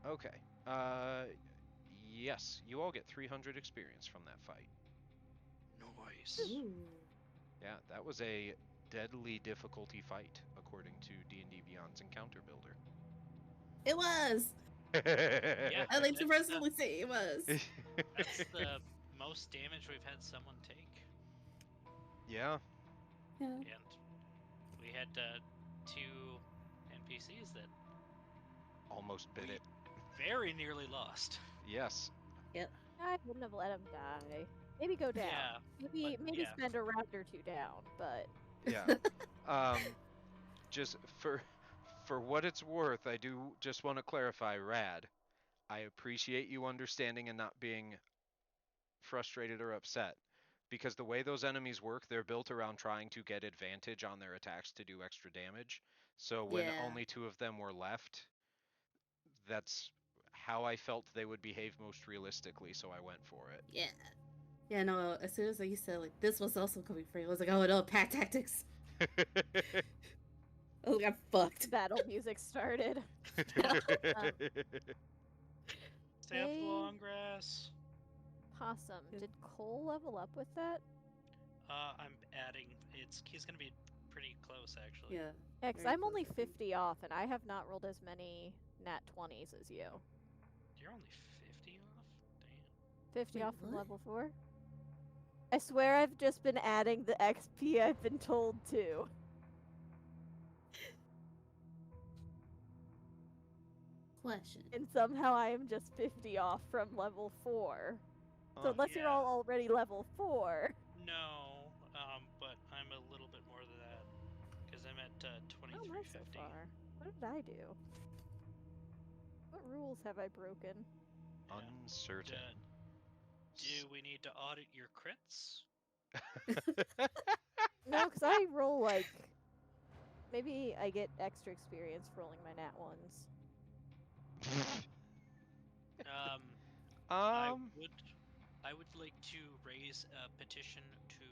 be. Okay. Yes, you all get 300 experience from that fight. Nice. Ooh. Yeah, that was a deadly difficulty fight, according to D&D Beyond's Encounter Builder. It was. Yeah. I like to That's, personally say it was. That's the most damage we've had someone take, Yeah. Yeah. and we had 2 NPCs that Almost bit we it. very nearly lost. Yes. Yep. I wouldn't have let him die. Maybe go down. Yeah, maybe but maybe yeah. spend a round or two down, but Yeah. Just for what it's worth, I do just want to clarify, Rad. I appreciate you understanding and not being frustrated or upset. Because the way those enemies work, they're built around trying to get advantage on their attacks to do extra damage. So when Yeah. only 2 of them were left, that's how I felt they would behave most realistically, so I went for it. Yeah. Yeah, no, as soon as you said, like, this was also coming free, I was like, oh no, pack tactics. Oh, I got fucked. battle music started. Stay up the Hey. long grass. Possum, Yeah. did Cole level up with that? I'm adding. He's gonna be pretty close actually. Yeah. Yeah, because Very I'm only close, I think. 50 off, and I have not rolled as many nat 20s as you. You're only 50 off. Damn. 50 Wait, off from what? level 4? I swear I've just been adding the XP I've been told to. Question. And somehow I am just 50 off from level 4. So Huh. unless you're Yeah. all already level 4. No, but I'm a little bit more than that because I'm at How am I so 2350. far? What did I do? What rules have I broken? Yeah. Uncertain. Do we need to audit your crits? No, because I roll like. Maybe I get extra experience for rolling my nat 1s. I um, would like to raise a petition to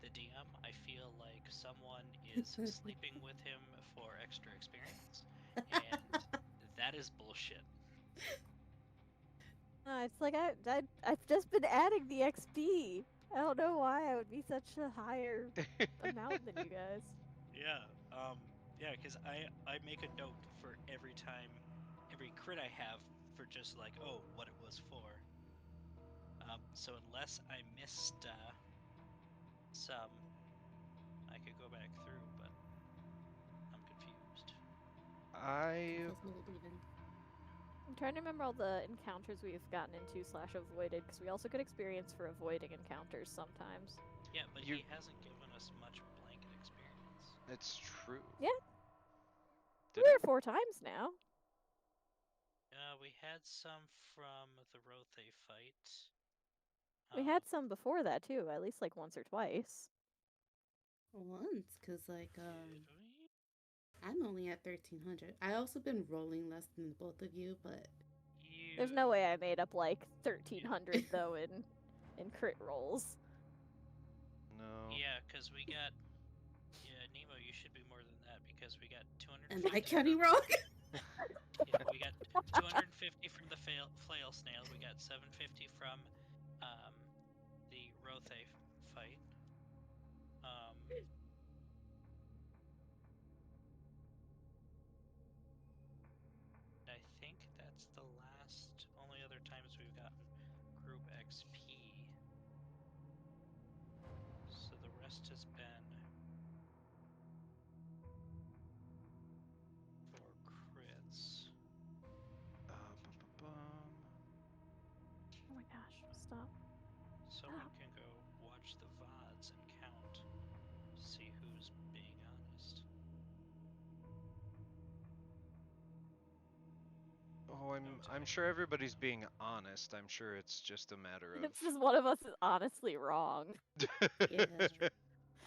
the DM. I feel like someone is sleeping with him for extra experience, and that is bullshit. It's like I've just been adding the XP. I don't know why I would be such a higher amount than you guys. Yeah, because I make a note for every crit I have for just like, oh, what it was for. So unless I missed some, I could go back through, but I'm confused. I Feels a little even. I'm trying to remember all the encounters we've gotten into / avoided, because we also get experience for avoiding encounters sometimes. Yeah, but You- he hasn't given us much blanket experience. it's true. Yeah. Did 3 it? or 4 times now. We had some from the Rothe fight. We had some before that too, at least like once or twice. Once, because, like, Did we? I'm only at 1300. I also been rolling less than both of you, but There's no way I made up like 1300 though in crit rolls. No. Yeah, because we got. Yeah, Nemo, you should be more than that because we got 250. am I counting wrong? Yeah, we got 250 from the flail snail. We got 750 from the Rothe fight. I think that's the only other times we've gotten group XP. So the rest has been for crits. Oh my gosh, stop. Someone can go watch the VODs and count, see who's being honest. Oh, I'm sure everybody's being honest. I'm sure it's just a matter of. This is one of us is honestly wrong. Yeah.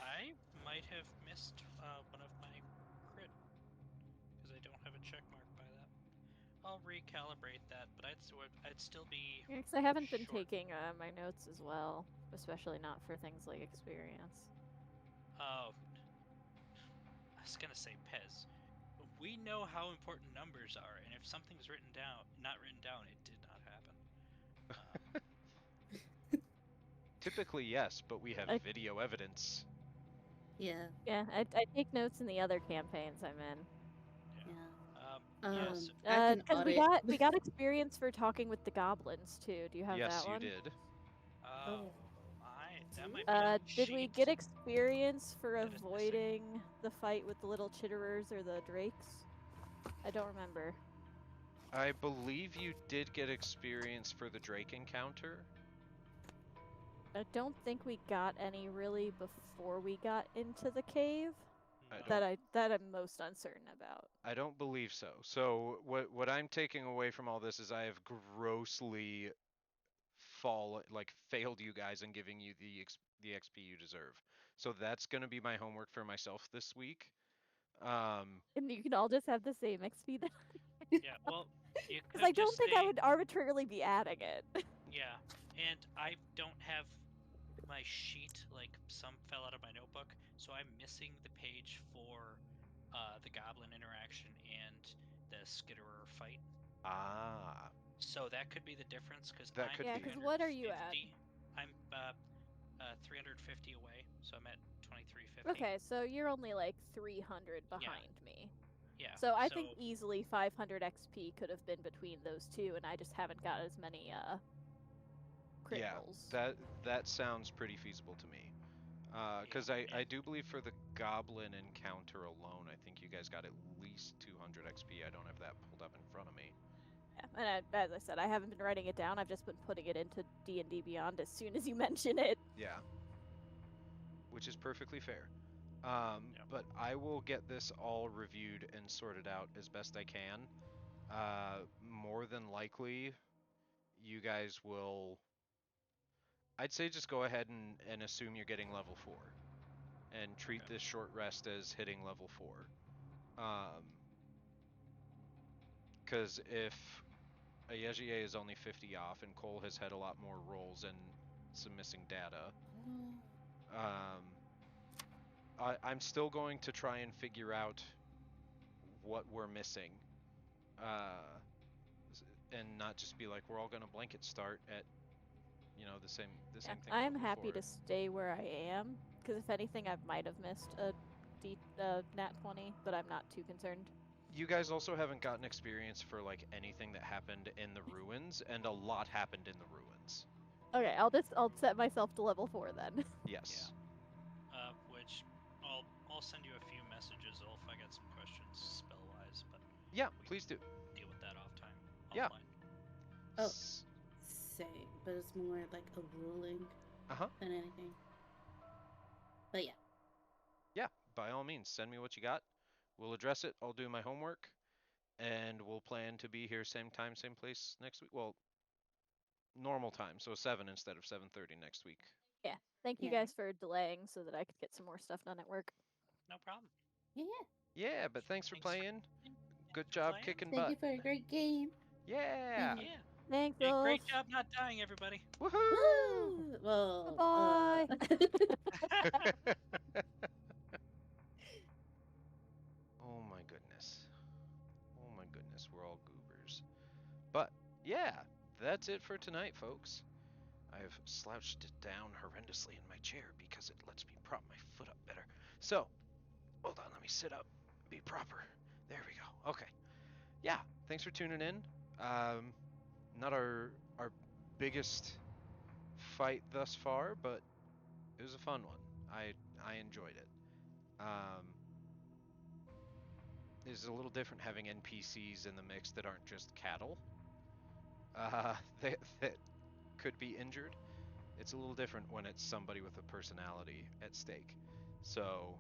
I might have missed one of my crit because I don't have a check mark by that. I'll recalibrate that, but I'd still be. Because I haven't been short. taking my notes as well, especially not for things like experience. Oh, I was gonna say Pez. We know how important numbers are, and if something's not written down, it did not happen. Typically, yes, but we have I- video evidence. Yeah. Yeah, I take notes in the other campaigns I'm in. Yeah. Yes. I can Because we audit. got experience for talking with the goblins too. Do you have Yes, that you one? did. Oh, that might be Did we sheet. get experience for That is missing. avoiding the fight with the little chitterers or the drakes? I don't remember. I believe you did get experience for the Drake encounter. I don't think we got any really before we got into the cave. No. That I'm most uncertain about. I don't believe so. So what I'm taking away from all this is I have grossly failed you guys in giving you the XP you deserve. So that's going to be my homework for myself this week. And you can all just have the same XP then. Yeah, well, you could Because I don't just think say, I would arbitrarily be adding it. Yeah, and I don't have my sheet, like some fell out of my notebook, so I'm missing the page for the goblin interaction and the skitterer fight. Ah. So that could be the difference, because That I'm could Yeah, be. because what are you at? I'm 350 away, so I'm at 2350. Okay, so you're only like 300 behind me. Yeah. So I think easily 500 XP could have been between those two, and I just haven't got as many crit rolls. That sounds pretty feasible to me. Because I do believe for the goblin encounter alone, I think you guys got at least 200 XP. I don't have that pulled up in front of me. Yeah, and as I said, I haven't been writing it down. I've just been putting it into D&D Beyond as soon as you mention it. Yeah. Which is perfectly fair. But I will get this all reviewed and sorted out as best I can. More than likely, you guys will... I'd say just go ahead and assume you're getting level 4. And treat this short rest as hitting level 4. Because if Yejiye is only 50 off and Cole has had a lot more rolls and some missing data, I'm still going to try and figure out what we're missing, and not just be like we're all going to blanket start at the same thing. I am level happy 4. to stay where I am because if anything, I might have missed a nat 20, but I'm not too concerned. You guys also haven't gotten experience for like anything that happened in the ruins, and a lot happened in the ruins. Okay, I'll set myself to level 4 then. Yes. Which I'll send you a few messages if I got some questions spell wise, but yeah, please do deal with that offline. Yeah. Oh, same, but it's more like a ruling than anything. But yeah. Yeah, by all means, send me what you got. We'll address it. I'll do my homework, and we'll plan to be here same time, same place next week. Well, normal time, so 7 instead of 7:30 next week. Yeah. Thank you guys for delaying so that I could get some more stuff done at work. No problem. Yeah. Yeah, but thanks for playing. Good job kicking butt. Thank you for a great game. Yeah. Yeah. Thanks, Hey, Wolf. great job not dying, everybody. Woohoo! Woo! Well, bye. Oh my goodness. Oh my goodness, we're all goobers. But yeah, that's it for tonight, folks. I've slouched it down horrendously in my chair because it lets me prop my foot up better. So, hold on, let me sit up, be proper. There we go. Okay. Yeah, thanks for tuning in. Not our biggest fight thus far, but it was a fun one. I enjoyed it. It's a little different having NPCs in the mix that aren't just cattle. That could be injured. It's a little different when it's somebody with a personality at stake. So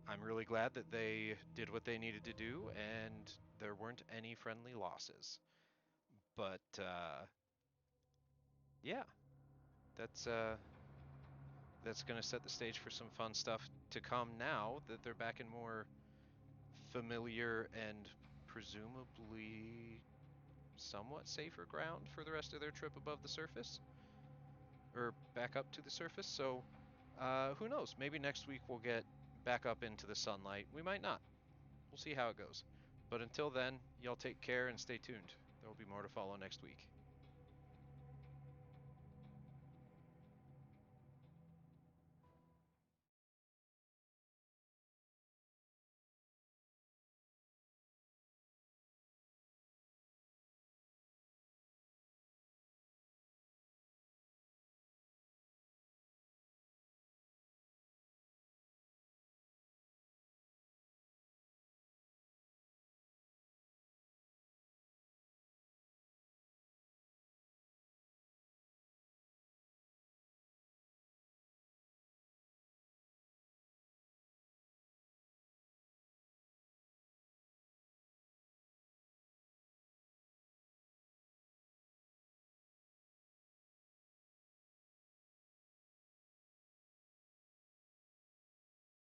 I'm really glad that they did what they needed to do, and there weren't any friendly losses. But yeah, that's going to set the stage for some fun stuff to come now that they're back in more familiar and presumably somewhat safer ground for the rest of their trip above the surface or back up to the surface. So who knows? Maybe next week we'll get back up into the sunlight. We might not. We'll see how it goes. But until then, y'all take care and stay tuned. There will be more to follow next week.